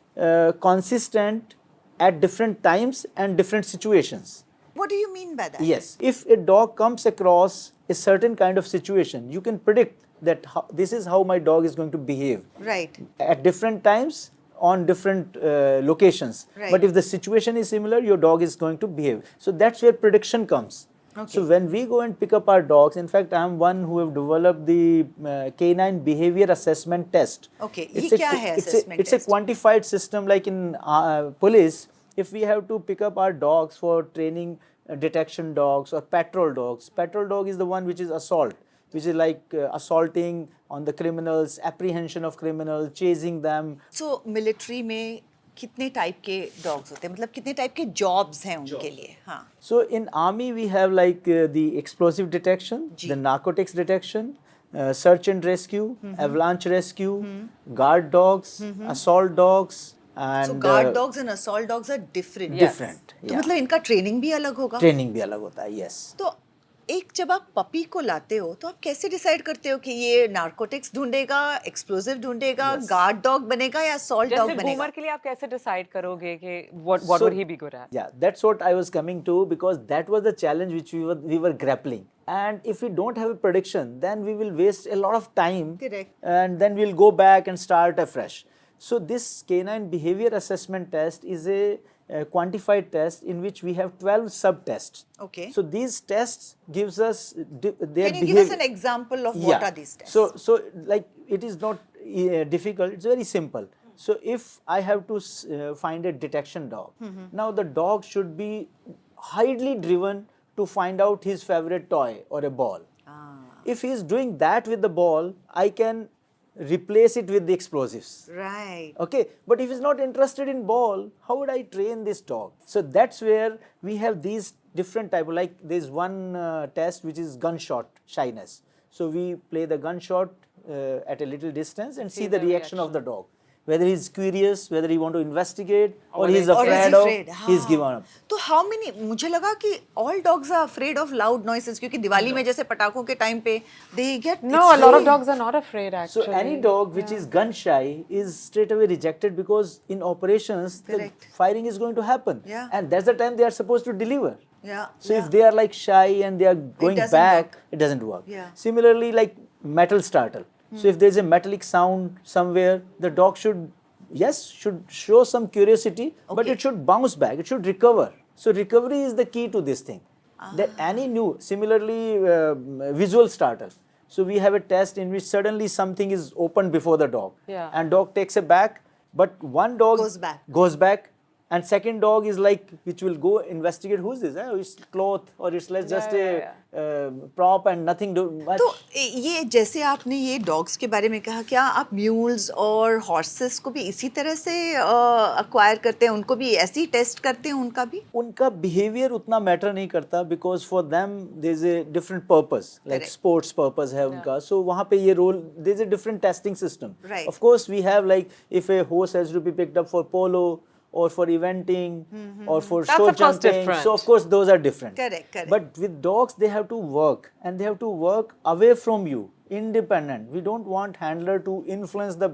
[SPEAKER 2] consistent at different times and different situations.
[SPEAKER 1] What do you mean by that?
[SPEAKER 2] Yes, if a dog comes across a certain kind of situation, you can predict that this is how my dog is going to behave
[SPEAKER 1] Right.
[SPEAKER 2] at different times on different locations.
[SPEAKER 1] Right.
[SPEAKER 2] But if the situation is similar, your dog is going to behave. So that's where prediction comes.
[SPEAKER 1] Okay.
[SPEAKER 2] So when we go and pick up our dogs, in fact, I am one who have developed the canine behavior assessment test.
[SPEAKER 1] Okay,
[SPEAKER 2] It's
[SPEAKER 1] ये
[SPEAKER 2] a
[SPEAKER 1] क्या
[SPEAKER 2] qu-
[SPEAKER 1] है
[SPEAKER 2] it's
[SPEAKER 1] assessment
[SPEAKER 2] a, it's a
[SPEAKER 1] test?
[SPEAKER 2] quantified system, like in police. If we have to pick up our dogs for training detection dogs or patrol dogs, patrol dog is the one which is assault, which is like assaulting on the criminals, apprehension of criminals, chasing them.
[SPEAKER 1] So military में कितने type के dogs होते हैं, मतलब कितने type के jobs हैं उनके लिए? हाँ.
[SPEAKER 2] So in army we have like the explosive detection,
[SPEAKER 1] ji.
[SPEAKER 2] the narcotics detection, search and rescue, avalanche rescue, guard dogs, assault dogs, and
[SPEAKER 1] So guard dogs and assault dogs are different.
[SPEAKER 3] Yes.
[SPEAKER 2] different.
[SPEAKER 1] तो
[SPEAKER 2] Yeah.
[SPEAKER 1] मतलब इनका training भी अलग होगा?
[SPEAKER 2] Training भी अलग होता है, yes.
[SPEAKER 1] तो एक जब आप पपी को लाते हो तो आप कैसे डिसाइड करते हो कि ये नार्कोटिक्स ढूंढेगा, एक्सप्लोसिव ढूंढेगा, गार्ड डॉग बनेगा या असॉल्ट डॉग
[SPEAKER 3] जैसे
[SPEAKER 1] बनेगा?
[SPEAKER 3] बूमर के लिए आप कैसे डिसाइड करोगे कि what
[SPEAKER 2] So-
[SPEAKER 3] would he be good at?
[SPEAKER 2] Yeah, that's what I was coming to, because that was the challenge which we were grappling. And if we don't have a prediction, then we will waste a lot of time.
[SPEAKER 1] Correct.
[SPEAKER 2] And then we'll go back and start afresh. So this canine behavior assessment test is a quantified test in which we have 12 sub-tests.
[SPEAKER 1] Okay.
[SPEAKER 2] So these tests gives us their
[SPEAKER 1] Can you give us
[SPEAKER 2] behavior.
[SPEAKER 1] an example of what are these tests?
[SPEAKER 2] So like it is not difficult. It's very simple. So if I have to find a detection dog, now the dog should be highly driven to find out his favorite toy or a ball. If he is doing that with the ball, I can replace it with the explosives.
[SPEAKER 1] Right.
[SPEAKER 2] Okay, but if he's not interested in ball, how would I train this dog? So that's where we have these different type. Like there's one test which is gunshot shyness. So we play the gunshot at a little distance and see the reaction of the dog. Whether he's curious, whether he want to investigate, or he's
[SPEAKER 1] Or is
[SPEAKER 2] afraid
[SPEAKER 1] he
[SPEAKER 2] of,
[SPEAKER 1] afraid?
[SPEAKER 2] he's
[SPEAKER 1] हाँ.
[SPEAKER 2] given up.
[SPEAKER 1] तो how many? मुझे लगा कि all dogs are afraid of loud noises क्योंकि दिवाली में जैसे पटाखों के टाइम पे they get.
[SPEAKER 3] No,
[SPEAKER 1] it's
[SPEAKER 3] a lot of
[SPEAKER 1] very-
[SPEAKER 3] dogs are not afraid
[SPEAKER 2] So
[SPEAKER 3] actually.
[SPEAKER 2] any dog which is gun shy is straight away rejected, because in operations
[SPEAKER 1] Correct.
[SPEAKER 2] the firing is going to happen,
[SPEAKER 1] Yeah.
[SPEAKER 2] and that's the time they are supposed to deliver.
[SPEAKER 1] Yeah.
[SPEAKER 2] So
[SPEAKER 1] yeah.
[SPEAKER 2] if they are like shy and they are going
[SPEAKER 1] doesn't
[SPEAKER 2] back,
[SPEAKER 1] work.
[SPEAKER 2] it doesn't work.
[SPEAKER 1] Yeah.
[SPEAKER 2] Similarly, like metal startle. So if there is a metallic sound somewhere, the dog should show some curiosity, but
[SPEAKER 1] Okay.
[SPEAKER 2] it should bounce back. It should recover. So recovery is the key to this thing. That any new, similarly visual startle. So we have a test in which suddenly something is opened before the dog,
[SPEAKER 3] Yeah.
[SPEAKER 2] and dog takes a back, but one dog
[SPEAKER 1] Goes back.
[SPEAKER 2] goes back, And second dog is like which will go investigate who's this, it's cloth or it's like just a prop and nothing do much.
[SPEAKER 1] तो ये जैसे आपने ये dogs के बारे में कहा, क्या आप म्यूल्स और हॉर्सेस को भी इसी तरह से अक्वायर करते हैं, उनको भी ऐसे ही टेस्ट करते हैं उनका भी?
[SPEAKER 2] उनका बिहेवियर उतना मैटर नहीं करता because for them there is a different purpose, like
[SPEAKER 1] Correct.
[SPEAKER 2] Sports purpose है उनका, सो वहाँ पे ये role there is a different testing system.
[SPEAKER 1] Right.
[SPEAKER 2] Of course we have like if a horse has to be picked up for polo or for eventing or for
[SPEAKER 3] That's
[SPEAKER 2] show
[SPEAKER 3] of course
[SPEAKER 2] jumping,
[SPEAKER 3] different.
[SPEAKER 2] so of course those are different.
[SPEAKER 1] Correct, correct.
[SPEAKER 2] But with dogs they have to work and they have to work away from you, independent. We don't want handler to influence the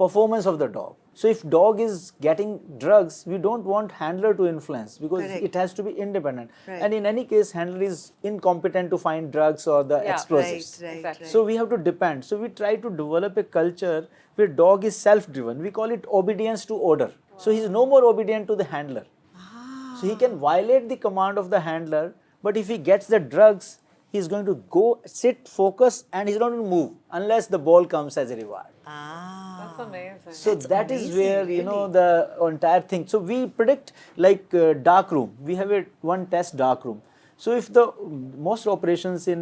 [SPEAKER 2] performance of the dog. So if dog is getting drugs, we don't want handler to influence because
[SPEAKER 1] Correct.
[SPEAKER 2] it has to be independent.
[SPEAKER 1] Right.
[SPEAKER 2] And in any case, handler is incompetent to find drugs or the
[SPEAKER 3] Yeah,
[SPEAKER 2] explosives.
[SPEAKER 1] Right,
[SPEAKER 3] Exactly.
[SPEAKER 2] So we have to depend. So we try to develop a culture where dog is self-driven. We call it obedience to order. So he's no more obedient to the handler. So he can violate the command of the handler, but if he gets the drugs, he's going to go sit, focus, and he's not going to move unless the ball comes as a reward.
[SPEAKER 3] That's amazing.
[SPEAKER 2] So
[SPEAKER 1] That's
[SPEAKER 2] that is
[SPEAKER 1] amazing,
[SPEAKER 2] where
[SPEAKER 1] really.
[SPEAKER 2] the entire thing. So we predict like dark room. We have one test dark room. So if the most operations in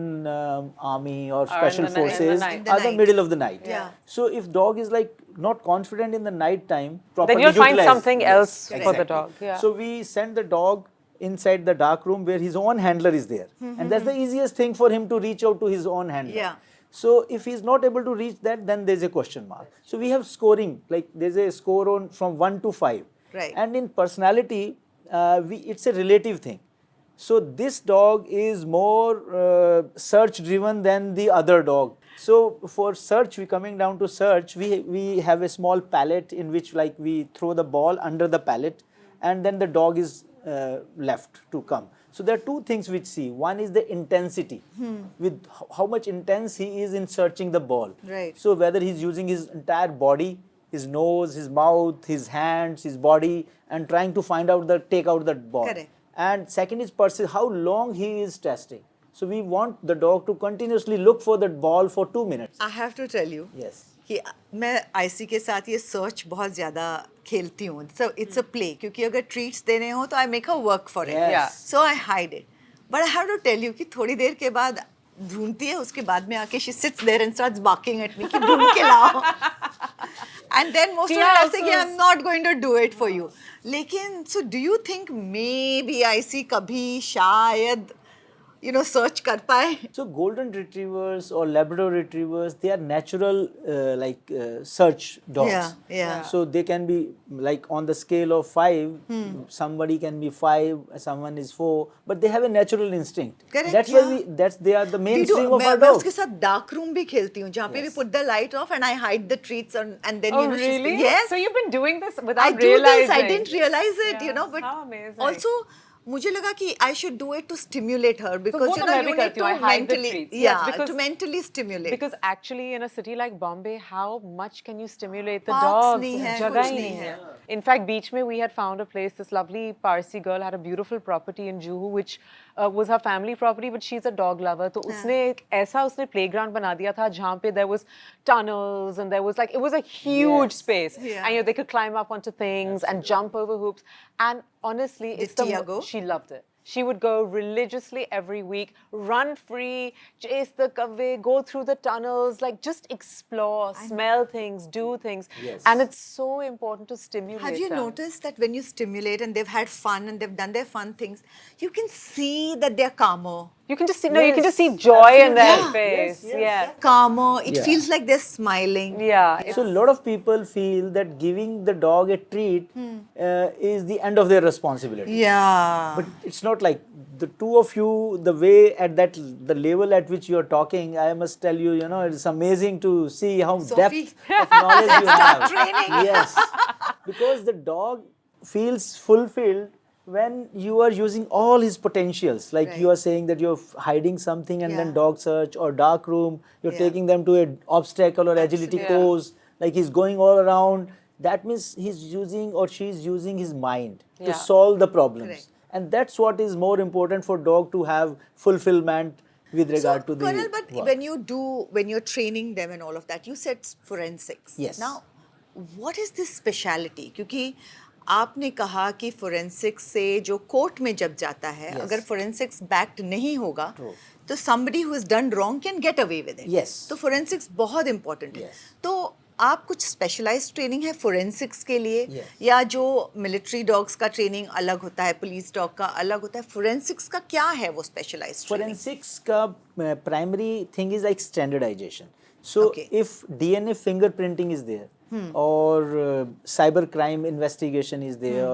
[SPEAKER 2] army or special
[SPEAKER 3] in the night-
[SPEAKER 2] forces
[SPEAKER 3] in
[SPEAKER 1] the
[SPEAKER 2] are the
[SPEAKER 1] night.
[SPEAKER 2] middle of the night.
[SPEAKER 1] Yeah.
[SPEAKER 2] So if dog is like not confident in the night time, properly
[SPEAKER 3] Then you'll find
[SPEAKER 2] utilized.
[SPEAKER 3] something else for the dog. Yeah.
[SPEAKER 2] So we send the dog inside the dark room where his own handler is there, and that's the easiest thing for him to reach out to his own handler.
[SPEAKER 1] Yeah.
[SPEAKER 2] So if he's not able to reach that, then there's a question mark. So we have scoring, like there's a score on from 1 to 5.
[SPEAKER 1] Right.
[SPEAKER 2] And in personality, it's a relative thing. So this dog is more search driven than the other dog. So for search, we coming down to search, we have a small pallet in which like we throw the ball under the pallet, and then the dog is left to come. So there are two things which see. One is the intensity, with how much intense he is in searching the ball.
[SPEAKER 1] Right.
[SPEAKER 2] So whether he's using his entire body, his nose, his mouth, his hands, his body, and trying to take out the ball.
[SPEAKER 1] Correct.
[SPEAKER 2] And second is how long he is testing. So we want the dog to continuously look for that ball for 2 minutes.
[SPEAKER 1] I have to tell you
[SPEAKER 2] Yes.
[SPEAKER 1] कि मैं IC के साथ ये search बहुत ज़्यादा खेलती हूँ. So it's a play, क्योंकि अगर ट्रीट्स देने हो तो I make her work for it.
[SPEAKER 2] Yes.
[SPEAKER 3] Yeah.
[SPEAKER 1] So I hide it. But I have to tell you कि थोड़ी देर के बाद ढूंढती है, उसके बाद में आके she sits there and starts barking at me कि ढूंढ के लाओ. And then most of
[SPEAKER 3] Tia
[SPEAKER 1] it I
[SPEAKER 3] also
[SPEAKER 1] say कि I'm not going to do it for you. लेकिन so do you think maybe IC कभी शायद search कर पाए?
[SPEAKER 2] So golden retrievers or Labrador retrievers, they are natural search dogs.
[SPEAKER 1] Yeah, yeah.
[SPEAKER 2] So they can be like on the scale of 5, somebody can be 5, someone is 4, but they have a natural instinct.
[SPEAKER 1] Correct,
[SPEAKER 2] That's
[SPEAKER 1] yeah.
[SPEAKER 2] why they are the mainstream of
[SPEAKER 1] मैं
[SPEAKER 2] our
[SPEAKER 1] मैं
[SPEAKER 2] dogs.
[SPEAKER 1] उसके साथ dark room भी खेलती हूँ जहाँ पे we
[SPEAKER 2] Yes.
[SPEAKER 1] put the light off and I hide the treats and then
[SPEAKER 3] Oh,
[SPEAKER 1] she's
[SPEAKER 3] really?
[SPEAKER 1] yes.
[SPEAKER 3] So you've been doing this without
[SPEAKER 1] I do
[SPEAKER 3] realizing.
[SPEAKER 1] this. I didn't realize it,
[SPEAKER 3] Yeah.
[SPEAKER 1] but
[SPEAKER 3] How amazing.
[SPEAKER 1] also मुझे लगा कि I should do it to stimulate her because
[SPEAKER 3] वो तो मैं भी
[SPEAKER 1] you need
[SPEAKER 3] करती
[SPEAKER 1] to
[SPEAKER 3] हूँ, I hide the
[SPEAKER 1] mentally
[SPEAKER 3] treats. Yes,
[SPEAKER 1] yeah
[SPEAKER 3] because-
[SPEAKER 1] to mentally stimulate.
[SPEAKER 3] Because actually in a city like Bombay, how much can you stimulate the
[SPEAKER 1] Parks
[SPEAKER 3] dogs?
[SPEAKER 1] नहीं है,
[SPEAKER 3] जगह
[SPEAKER 1] कुछ
[SPEAKER 3] ही
[SPEAKER 1] नहीं
[SPEAKER 3] नहीं
[SPEAKER 1] है.
[SPEAKER 3] है. In fact, beach में we had found a place. This lovely Parsi girl had a beautiful property in Juhu, which was her family property, but she's a dog lover. तो उसने एक ऐसा उसने playground बना दिया था जहाँ पे there was tunnels and there was like it was a huge
[SPEAKER 2] Yes.
[SPEAKER 3] space,
[SPEAKER 1] Yeah.
[SPEAKER 3] and they could climb up onto things and jump over hoops. And honestly,
[SPEAKER 1] Did
[SPEAKER 3] it's the
[SPEAKER 1] Tia go?
[SPEAKER 3] she loved it. She would go religiously every week, run free, chase the kavve, go through the tunnels, like just explore, smell things, do things.
[SPEAKER 2] Yes.
[SPEAKER 3] And it's so important to stimulate
[SPEAKER 1] Have you
[SPEAKER 3] them.
[SPEAKER 1] noticed that when you stimulate and they've had fun and they've done their fun things, you can see that they're calmer.
[SPEAKER 3] You can just see, no, you can just see
[SPEAKER 2] Yes,
[SPEAKER 3] joy in their
[SPEAKER 2] absolutely.
[SPEAKER 3] face.
[SPEAKER 2] Yes, yes,
[SPEAKER 3] Yeah.
[SPEAKER 1] Calmer. It
[SPEAKER 2] Yeah.
[SPEAKER 1] feels like they're smiling.
[SPEAKER 3] Yeah.
[SPEAKER 2] So a lot of people feel that giving the dog a treat is the end of their responsibility.
[SPEAKER 1] Yeah.
[SPEAKER 2] But it's not like the two of you, the way at the level at which you're talking, I must tell you, it's amazing to see how
[SPEAKER 1] Sophie.
[SPEAKER 2] depth of knowledge you have.
[SPEAKER 1] training.
[SPEAKER 2] Yes, because the dog feels fulfilled when you are using all his potentials. Like you are saying that you're hiding something and then
[SPEAKER 1] Yeah.
[SPEAKER 2] dog search or dark room, you're
[SPEAKER 1] Yeah.
[SPEAKER 2] taking them to an obstacle or agility
[SPEAKER 3] Yeah.
[SPEAKER 2] course, like he's going all around. That means he's using or she's using his mind to
[SPEAKER 3] Yeah.
[SPEAKER 2] solve the problems.
[SPEAKER 1] Correct.
[SPEAKER 2] And that's what is more important for dog to have fulfillment with regard to the
[SPEAKER 1] Colonel, but
[SPEAKER 2] work.
[SPEAKER 1] when you're training them and all of that, you said forensics.
[SPEAKER 2] Yes.
[SPEAKER 1] Now, what is this speciality? क्योंकि आपने कहा कि forensics से जो court में जब जाता है,
[SPEAKER 2] Yes.
[SPEAKER 1] अगर फोरेंसिक्स बैक्ड नहीं होगा
[SPEAKER 2] True.
[SPEAKER 1] तो somebody who has done wrong can get away with it.
[SPEAKER 2] Yes.
[SPEAKER 1] तो फोरेंसिक्स बहुत इंपॉर्टेंट है.
[SPEAKER 2] Yes.
[SPEAKER 1] तो आप कुछ स्पेशलाइज्ड ट्रेनिंग है फोरेंसिक्स के लिए,
[SPEAKER 2] Yes.
[SPEAKER 1] या जो मिलिट्री डॉग्स का ट्रेनिंग अलग होता है, पुलिस डॉग का अलग होता है, फोरेंसिक्स का क्या है वो स्पेशलाइज्ड ट्रेनिंग?
[SPEAKER 2] Forensics का primary thing is like standardization. So
[SPEAKER 1] Okay.
[SPEAKER 2] if DNA fingerprinting is there, or cyber crime investigation is there,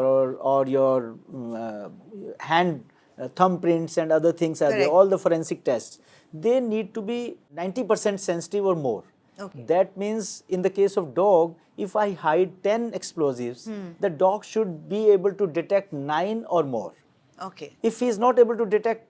[SPEAKER 2] or your hand thumbprints and other things are there,
[SPEAKER 1] Correct.
[SPEAKER 2] all the forensic tests, they need to be 90% sensitive or more.
[SPEAKER 1] Okay.
[SPEAKER 2] That means in the case of dog, if I hide 10 explosives, the dog should be able to detect 9 or more.
[SPEAKER 1] Okay.
[SPEAKER 2] If he is not able to detect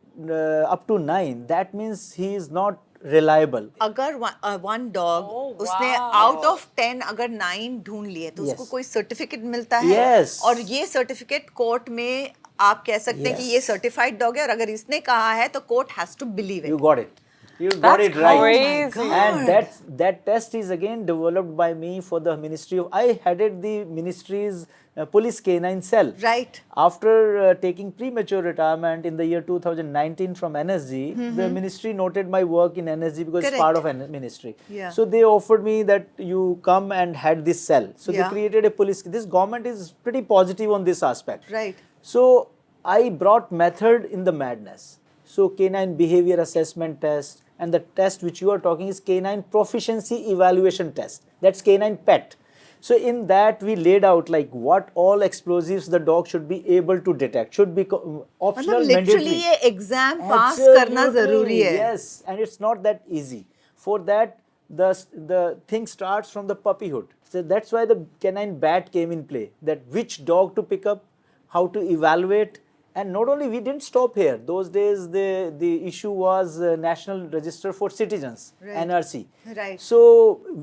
[SPEAKER 2] up to 9, that means he is not reliable.
[SPEAKER 1] अगर one dog
[SPEAKER 3] Oh,
[SPEAKER 1] उसने
[SPEAKER 3] wow.
[SPEAKER 1] Out of 10 अगर 9 ढूंढ लिए तो उसको
[SPEAKER 2] Yes.
[SPEAKER 1] कोई certificate मिलता है?
[SPEAKER 2] Yes.
[SPEAKER 1] और ये सर्टिफिकेट कोर्ट में आप कह सकते हैं कि
[SPEAKER 2] Yes.
[SPEAKER 1] ये सर्टिफाइड डॉग है, और अगर इसने कहा है तो court has to believe
[SPEAKER 2] You
[SPEAKER 1] it.
[SPEAKER 2] got it. You got
[SPEAKER 3] That's
[SPEAKER 2] it right.
[SPEAKER 3] crazy.
[SPEAKER 1] Oh my
[SPEAKER 2] And
[SPEAKER 1] God.
[SPEAKER 2] that test is again developed by me for the Ministry of. I headed the ministry's police canine cell.
[SPEAKER 1] Right.
[SPEAKER 2] After taking premature retirement in the year 2019 from NSG, the ministry noted my work in NSG because it's part of ministry.
[SPEAKER 1] Yeah.
[SPEAKER 2] So they offered me that you come and head this cell. So they
[SPEAKER 1] Yeah.
[SPEAKER 2] created a police. This government is pretty positive on this aspect.
[SPEAKER 1] Right.
[SPEAKER 2] So I brought method in the madness. So canine behavior assessment test, and the test which you are talking is canine proficiency evaluation test. That's canine PET. So in that we laid out like what all explosives the dog should be able to detect. Should be optional,
[SPEAKER 1] मतलब literally
[SPEAKER 2] mandatory.
[SPEAKER 1] ये exam पास करना
[SPEAKER 2] Absolutely,
[SPEAKER 1] जरूरी है.
[SPEAKER 2] Yes, and it's not that easy. For that, the thing starts from the puppyhood. So that's why the canine bat came in play. That which dog to pick up, how to evaluate, and not only we didn't stop here. Those days the issue was National Register for Citizens,
[SPEAKER 1] Right.
[SPEAKER 2] NRC.
[SPEAKER 1] Right.
[SPEAKER 2] So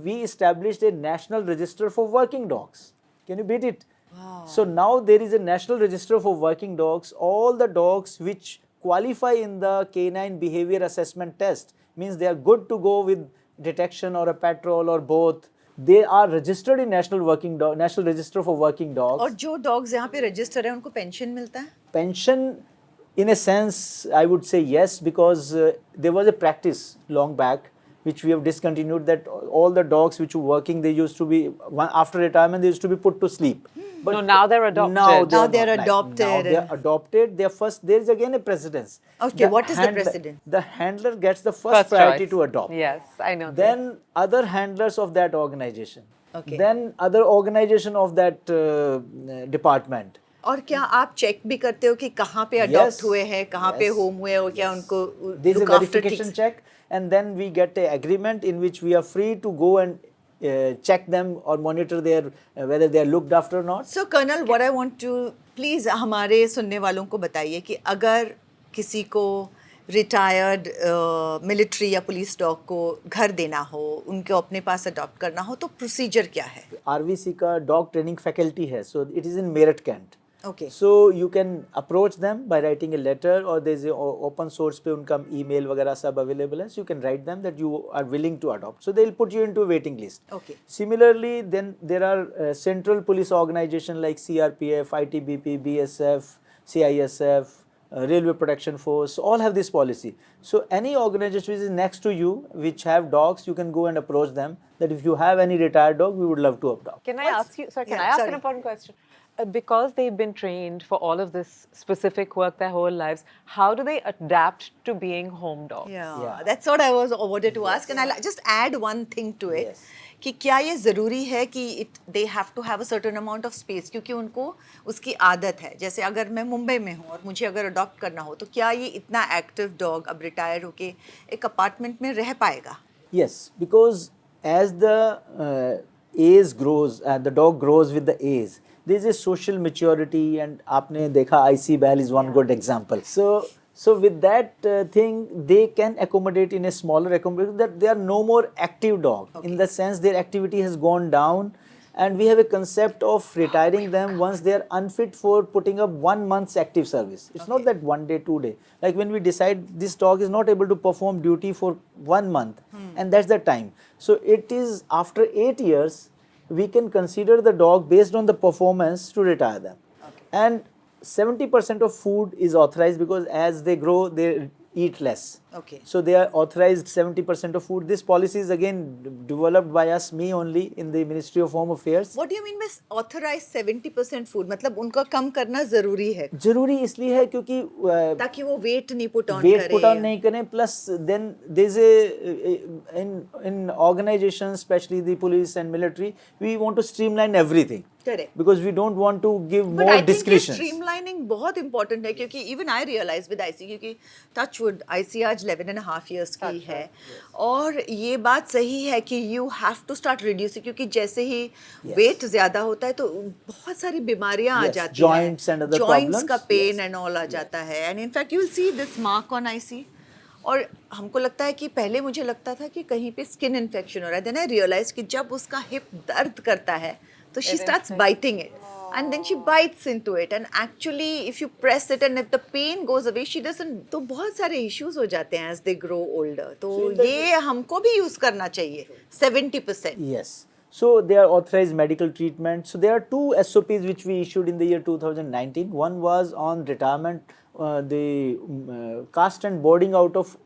[SPEAKER 2] we established a National Register for Working Dogs. Can you beat it?
[SPEAKER 1] Wow.
[SPEAKER 2] So now there is a National Register for Working Dogs. All the dogs which qualify in the canine behavior assessment test means they are good to go with detection or a patrol or both. They are registered in National Register for Working Dogs.
[SPEAKER 1] और जो dogs यहाँ पे register है उनको pension मिलता है?
[SPEAKER 2] Pension, in a sense, I would say yes, because there was a practice long back which we have discontinued, that all the dogs which were working, they used to be, after retirement, they used to be put to sleep. But
[SPEAKER 3] No, now they're adopted.
[SPEAKER 1] Now they're
[SPEAKER 2] not.
[SPEAKER 1] adopted.
[SPEAKER 2] Now they are adopted. They are first. There is again a precedence.
[SPEAKER 1] Okay, what is the precedent?
[SPEAKER 2] The handler gets the first priority
[SPEAKER 3] choice.
[SPEAKER 2] to adopt.
[SPEAKER 3] Yes, I know.
[SPEAKER 2] Then other handlers of that organization.
[SPEAKER 1] Okay.
[SPEAKER 2] Then other organization of that department.
[SPEAKER 1] और क्या आप check भी करते हो कि कहाँ पे
[SPEAKER 2] Yes.
[SPEAKER 1] Adopt हुए हैं, कहाँ पे
[SPEAKER 2] Yes.
[SPEAKER 1] होम हुए, और क्या
[SPEAKER 2] Yes.
[SPEAKER 1] उनको
[SPEAKER 2] This is a
[SPEAKER 1] look after
[SPEAKER 2] verification
[SPEAKER 1] ठीक?
[SPEAKER 2] check, and then we get a agreement in which we are free to go and check them or monitor their whether they are looked after or not.
[SPEAKER 1] So Colonel, what I want to please हमारे सुनने वालों को बताइए कि अगर किसी को retired military या पुलिस डॉग को घर देना हो, उनको अपने पास अडॉप्ट करना हो, तो प्रोसीजर क्या है?
[SPEAKER 2] RVC का dog training faculty है, so it is in Meerut, Kent.
[SPEAKER 1] Okay.
[SPEAKER 2] So you can approach them by writing a letter, or there is a open source पे उनका email वगैरह सब available है, so you can write them that you are willing to adopt. So they'll put you into a waiting list.
[SPEAKER 1] Okay.
[SPEAKER 2] Similarly, then there are central police organization like CRPF, ITBP, BSF, CISF, Railway Protection Force, all have this policy. So any organization which is next to you, which have dogs, you can go and approach them that if you have any retired dog, we would love to adopt.
[SPEAKER 3] Can I ask you? Sorry, can
[SPEAKER 1] Yeah,
[SPEAKER 3] I ask
[SPEAKER 1] sorry.
[SPEAKER 3] an important question? Because they've been trained for all of this specific work their whole lives, how do they adapt to being home dogs?
[SPEAKER 1] Yeah, that's what I wanted to ask, and I'll just add one thing to it.
[SPEAKER 2] Yes.
[SPEAKER 1] कि क्या ये ज़रूरी है कि they have to have a certain amount of space, क्योंकि उनको उसकी आदत है. जैसे अगर मैं मुंबई में हूँ और मुझे अगर अडॉप्ट करना हो, तो क्या ये इतना एक्टिव डॉग अब रिटायर होके एक अपार्टमेंट में रह पाएगा?
[SPEAKER 2] Yes, because as the age grows, the dog grows with the age, there is a social maturity, and आपने देखा IC Bell is one good example. So with that thing, they can accommodate in a smaller accommodation, that they are no more active dog.
[SPEAKER 1] Okay.
[SPEAKER 2] In the sense their activity has gone down, and we have a concept of retiring them once they are unfit for putting up 1 month's active service. It's not
[SPEAKER 1] Okay.
[SPEAKER 2] that 1 day, 2 day. Like when we decide this dog is not able to perform duty for 1 month, and that's the time. So it is after 8 years, we can consider the dog based on the performance to retire them. And 70% of food is authorized because as they grow, they eat less.
[SPEAKER 1] Okay.
[SPEAKER 2] So they are authorized 70% of food. This policy is again developed by us, me only, in the Ministry of Home Affairs.
[SPEAKER 1] What do you mean by authorized 70% food? मतलब उनका कम करना जरूरी है
[SPEAKER 2] जरूरी इसलिए है क्योंकि
[SPEAKER 1] ताकि वो वेट नहीं पुट ऑन
[SPEAKER 2] वेट
[SPEAKER 1] करे
[SPEAKER 2] पुट ऑन नहीं करें, plus then there is a in organization specially the police and military we want to streamline everything
[SPEAKER 1] Correct.
[SPEAKER 2] Because we don't want to give
[SPEAKER 1] But I
[SPEAKER 2] more
[SPEAKER 1] think ये
[SPEAKER 2] discretion.
[SPEAKER 1] streamlining बहुत important है क्योंकि even I realize with IC क्योंकि touch wood IC आज 11.5 years की है और ये बात सही है कि you have to start reducing क्योंकि जैसे ही weight ज़्यादा होता है तो बहुत सारी बीमारियां आ
[SPEAKER 2] Yes,
[SPEAKER 1] जाती हैं
[SPEAKER 2] joints and other
[SPEAKER 1] joints
[SPEAKER 2] problems.
[SPEAKER 1] का pain and all आ जाता है and in fact you will see this mark on IC और हमको लगता है कि पहले मुझे लगता था कि कहीं पे स्किन इन्फेक्शन हो रहा है देन आई रियलाइज कि जब उसका हिप दर्द करता है तो she starts biting it and then she bites into it and actually if you press it and if the pain goes away she doesn't तो बहुत सारे issues हो जाते हैं as they grow older तो ये हमको भी use करना चाहिए 70%.
[SPEAKER 2] Yes. So they are authorized medical treatment. So there are two SOPs which we issued in the year 2019. One was on retirement, the cast and boarding out of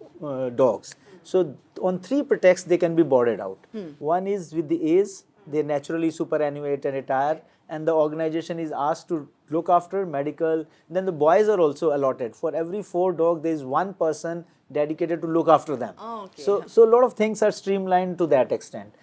[SPEAKER 2] dogs. So on 3 pretexts they can be boarded out. One is with the age, they naturally superannuate and retire, and the organization is asked to look after medical. Then the boys are also allotted. For every 4 dogs, there is 1 person dedicated to look after them.
[SPEAKER 1] Oh, okay.
[SPEAKER 2] So a lot of things are streamlined to that extent.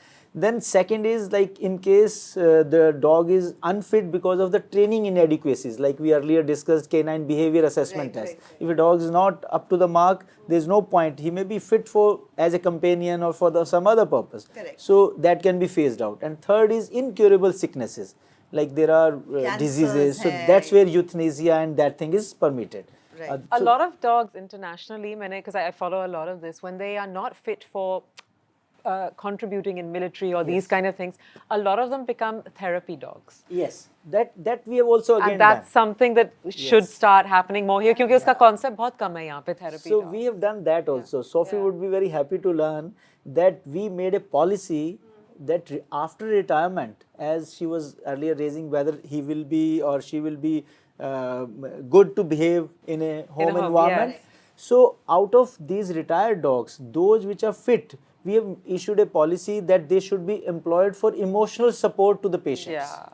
[SPEAKER 2] Then second is like in case the dog is unfit because of the training inadequacies, like we earlier discussed canine behavior assessment
[SPEAKER 1] Right,
[SPEAKER 2] test.
[SPEAKER 1] right.
[SPEAKER 2] If a dog is not up to the mark, there is no point. He may be fit for as a companion or for some other purpose.
[SPEAKER 1] Correct.
[SPEAKER 2] So that can be phased out. And third is incurable sicknesses, like there are
[SPEAKER 1] Cancers
[SPEAKER 2] diseases. So
[SPEAKER 1] hai.
[SPEAKER 2] that's where euthanasia and that thing is permitted.
[SPEAKER 1] Right.
[SPEAKER 3] A lot of dogs internationally, because I follow a lot of this, when they are not fit for contributing in military or these kind of things, a lot of them become therapy dogs.
[SPEAKER 2] Yes, that we have also again
[SPEAKER 3] And that's
[SPEAKER 2] done.
[SPEAKER 3] something that should start happening more here because उसका concept बहुत कम है यहाँ पे therapy
[SPEAKER 2] So
[SPEAKER 3] dogs.
[SPEAKER 2] we have done that also. Sophie would be very happy to learn that we made a policy that after retirement, as she was earlier raising whether he will be or she will be good to behave in a home
[SPEAKER 3] home,
[SPEAKER 2] environment.
[SPEAKER 3] yes.
[SPEAKER 2] So out of these retired dogs, those which are fit, we have issued a policy that they should be employed for emotional support to the patients.
[SPEAKER 3] Yeah.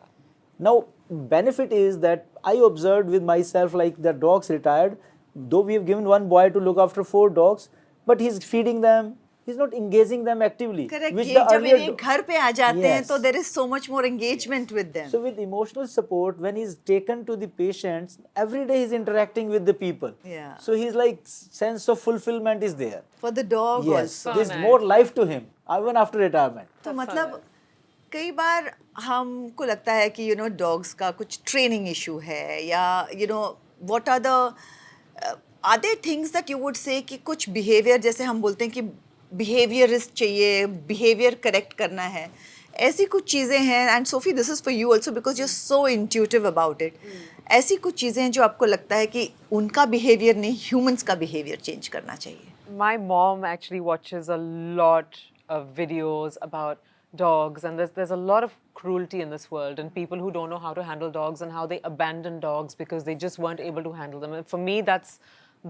[SPEAKER 2] Now, benefit is that I observed with myself, like the dogs retired, though we have given one boy to look after 4 dogs, but he's feeding them, he's not engaging them actively.
[SPEAKER 1] Correct.
[SPEAKER 2] With
[SPEAKER 1] ये
[SPEAKER 2] the
[SPEAKER 1] जब
[SPEAKER 2] earlier
[SPEAKER 1] ये घर पे आ जाते हैं
[SPEAKER 2] Yes.
[SPEAKER 1] तो there is so much more engagement with them.
[SPEAKER 2] So with emotional support, when he's taken to the patients, every day he's interacting with the people.
[SPEAKER 1] Yeah.
[SPEAKER 2] So he's like sense of fulfillment is there.
[SPEAKER 1] For the dog
[SPEAKER 2] Yes,
[SPEAKER 1] also.
[SPEAKER 2] there's
[SPEAKER 3] nice.
[SPEAKER 2] more life to him, even after retirement.
[SPEAKER 1] तो मतलब कई बार हमको लगता है कि dogs का कुछ training issue है या what are the there things that you would say कि कुछ बिहेवियर जैसे हम बोलते हैं कि बिहेवियरिस्ट चाहिए बिहेवियर करेक्ट करना है ऐसी कुछ चीज़ें हैं and Sophie this is for you also because you are so intuitive about it ऐसी कुछ चीज़ें हैं जो आपको लगता है कि उनका बिहेवियर नहीं ह्यूमंस का बिहेवियर चेंज करना चाहिए.
[SPEAKER 3] My mom actually watches a lot of videos about dogs, and there's a lot of cruelty in this world, and people who don't know how to handle dogs and how they abandon dogs because they just weren't able to handle them. And for me, that's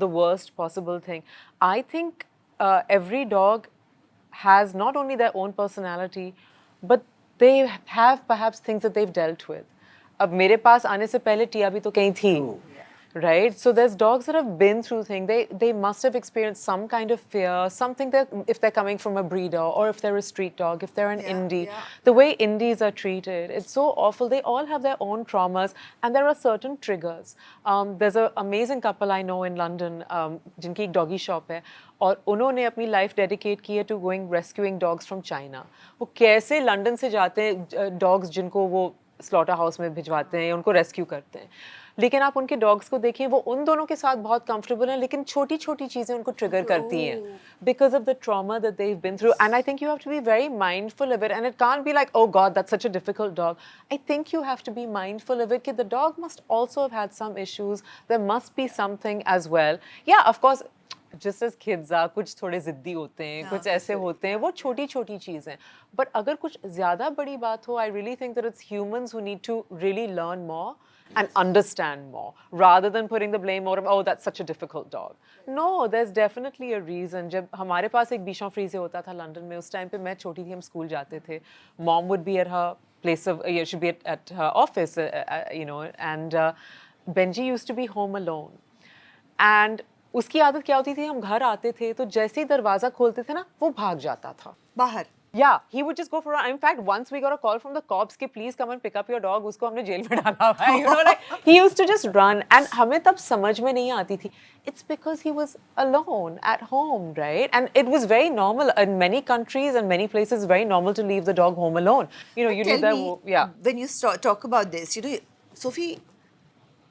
[SPEAKER 3] the worst possible thing. I think every dog has not only their own personality, but they have perhaps things that they've dealt with. अब मेरे पास आने से पहले टिया भी तो कहीं थी. Right? So there's dogs that have been through things. They must have experienced some kind of fear, something that if they're coming from a breeder or if they're a street dog, if they're an indie. The way indies are treated, it's so awful. They all have their own traumas and there are certain triggers. There's an amazing couple I know in London, जिनकी एक doggy shop है और उन्होंने अपनी life dedicate की है to going rescuing dogs from China. वो कैसे लंदन से जाते हैं dogs जिनको वो slaughter house में भिजवाते हैं उनको rescue करते हैं लेकिन आप उनके डॉग्स को देखिए वो उन दोनों के साथ बहुत कंफर्टेबल हैं लेकिन छोटी छोटी चीज़ें उनको ट्रिगर करती हैं because of the trauma that they have been through and I think you have to be very mindful of it and it can't be like oh God that's such a difficult dog I think you have to be mindful of it कि the dog must also have had some issues there must be something as well yeah of course just as kids are, कुछ थोड़े जिद्दी होते हैं, कुछ ऐसे होते हैं, वो छोटी छोटी चीज़ हैं. But अगर कुछ ज़्यादा बड़ी बात हो, I really think that it's humans who need to really learn more and understand more, rather than putting the blame over, oh, that's such a difficult dog. No, there's definitely a reason. जब हमारे पास एक बिशॉन फ्रीजे होता था London में, उस time पे मैं छोटी थी, हम स्कूल जाते थे. Mom would be at her place of, she'd be at her office, you know, and Benji used to be home alone. And उसकी आदत क्या होती थी, हम घर आते थे तो जैसे ही दरवाजा खोलते थे ना, वो भाग जाता था
[SPEAKER 1] बाहर.
[SPEAKER 3] Yeah, he would just go for a run. In fact, once we got a call from the cops कि please come and pick up your dog. उसको हमने जेल में डाला हुआ है. You know, like he used to just run, and हमें तब समझ में नहीं आती थी. It's because he was alone at home, right? And it was very normal in many countries and many places. Very normal to leave the dog home alone. You know, you
[SPEAKER 1] Tell
[SPEAKER 3] leave
[SPEAKER 1] me,
[SPEAKER 3] that. Yeah.
[SPEAKER 1] when you talk about this, you know, Sophie,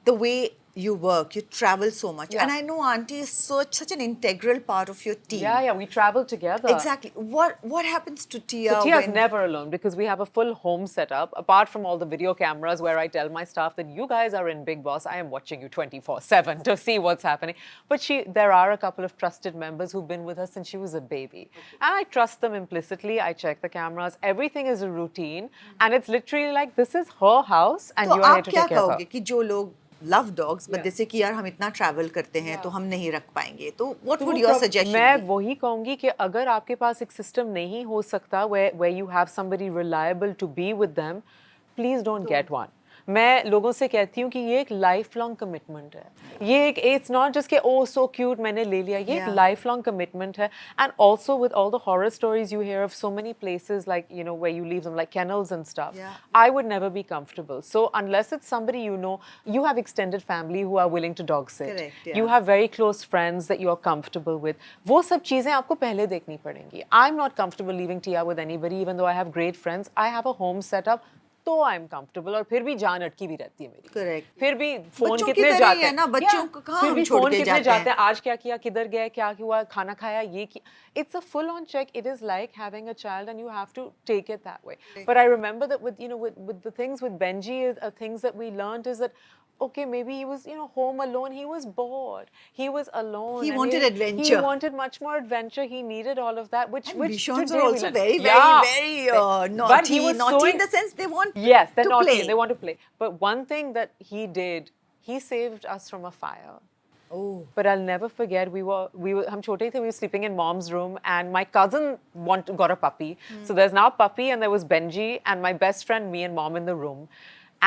[SPEAKER 1] the way you work, you travel so much,
[SPEAKER 3] Yeah.
[SPEAKER 1] and I know Auntie is such an integral part of your team.
[SPEAKER 3] Yeah, we travel together.
[SPEAKER 1] Exactly. What happens to Tia?
[SPEAKER 3] So Tia's
[SPEAKER 1] when
[SPEAKER 3] never alone because we have a full home setup. Apart from all the video cameras where I tell my staff that you guys are in Big Boss, I am watching you 24/7 to see what's happening. But there are a couple of trusted members who've been with us since she was a baby. And I trust them implicitly. I check the cameras. Everything is a routine. And it's literally like, this is her house and
[SPEAKER 1] तो
[SPEAKER 3] you are here
[SPEAKER 1] आप
[SPEAKER 3] to
[SPEAKER 1] क्या
[SPEAKER 3] take care of her.
[SPEAKER 1] कहोगे कि जो लोग love dogs, but
[SPEAKER 3] Yeah.
[SPEAKER 1] जैसे कि यार हम इतना travel करते हैं तो हम नहीं रख पाएंगे, तो what
[SPEAKER 3] तो
[SPEAKER 1] would
[SPEAKER 3] वो
[SPEAKER 1] your
[SPEAKER 3] prob-
[SPEAKER 1] suggestion
[SPEAKER 3] मैं
[SPEAKER 1] be?
[SPEAKER 3] वही कहूंगी कि अगर आपके पास एक सिस्टम नहीं हो सकता where you have somebody reliable to be with them, please don't get one. मैं लोगों से कहती हूँ कि ये एक लाइफ लॉन्ग कमिटमेंट है. ये एक इट्स नॉट जस्ट कि ओ सो क्यूट मैंने ले लिया. ये एक
[SPEAKER 1] Yeah.
[SPEAKER 3] लाइफ लॉन्ग कमिटमेंट है. And also with all the horror stories you hear of so many places like you know where you leave them like kennels and stuff.
[SPEAKER 1] Yeah.
[SPEAKER 3] I would never be comfortable. So unless it's somebody you know, you have extended family who are willing to dog sit.
[SPEAKER 1] Correct,
[SPEAKER 3] You
[SPEAKER 1] yeah.
[SPEAKER 3] have very close friends that you are comfortable with. वो सब चीजें आपको पहले देखनी पड़ेंगी. I'm not comfortable leaving Tia with anybody, even though I have great friends. I have a home setup. तो I am comfortable. और फिर भी जान अटकी भी रहती है मेरी.
[SPEAKER 1] Correct.
[SPEAKER 3] फिर भी फोन
[SPEAKER 1] बच्चों की
[SPEAKER 3] कितने
[SPEAKER 1] तरह ही
[SPEAKER 3] जाते
[SPEAKER 1] है
[SPEAKER 3] हैं
[SPEAKER 1] ना, बच्चों
[SPEAKER 3] Yeah.
[SPEAKER 1] को कहाँ
[SPEAKER 3] फिर
[SPEAKER 1] हम
[SPEAKER 3] भी
[SPEAKER 1] छोड़
[SPEAKER 3] फोन
[SPEAKER 1] के
[SPEAKER 3] कितने
[SPEAKER 1] जाते
[SPEAKER 3] जाते
[SPEAKER 1] हैं.
[SPEAKER 3] हैं. आज क्या किया, किधर गए, क्या हुआ, खाना खाया, ये किया. It's a full on check. It is like having a child and you have to take it that way. But I remember that with, you know, with the things with Benji, things that we learned is that okay, maybe he was, you know, home alone. He was bored. He was alone.
[SPEAKER 1] He
[SPEAKER 3] and
[SPEAKER 1] wanted
[SPEAKER 3] He
[SPEAKER 1] adventure.
[SPEAKER 3] wanted much more adventure. He needed all of that, which
[SPEAKER 1] And Bichons
[SPEAKER 3] today
[SPEAKER 1] are
[SPEAKER 3] we
[SPEAKER 1] also
[SPEAKER 3] learn.
[SPEAKER 1] very,
[SPEAKER 3] Yeah.
[SPEAKER 1] very
[SPEAKER 3] But
[SPEAKER 1] naughty.
[SPEAKER 3] he was
[SPEAKER 1] Naughty
[SPEAKER 3] so
[SPEAKER 1] in the sense they want
[SPEAKER 3] Yes, they're
[SPEAKER 1] to
[SPEAKER 3] naughty.
[SPEAKER 1] play.
[SPEAKER 3] They want to play. But one thing that he did, he saved us from a fire.
[SPEAKER 1] Oh.
[SPEAKER 3] But I'll never forget. We were. हम छोटे थे. We were sleeping in mom's room, and my cousin got a puppy. So there's now a puppy, and there was Benji, and my best friend, me and mom in the room,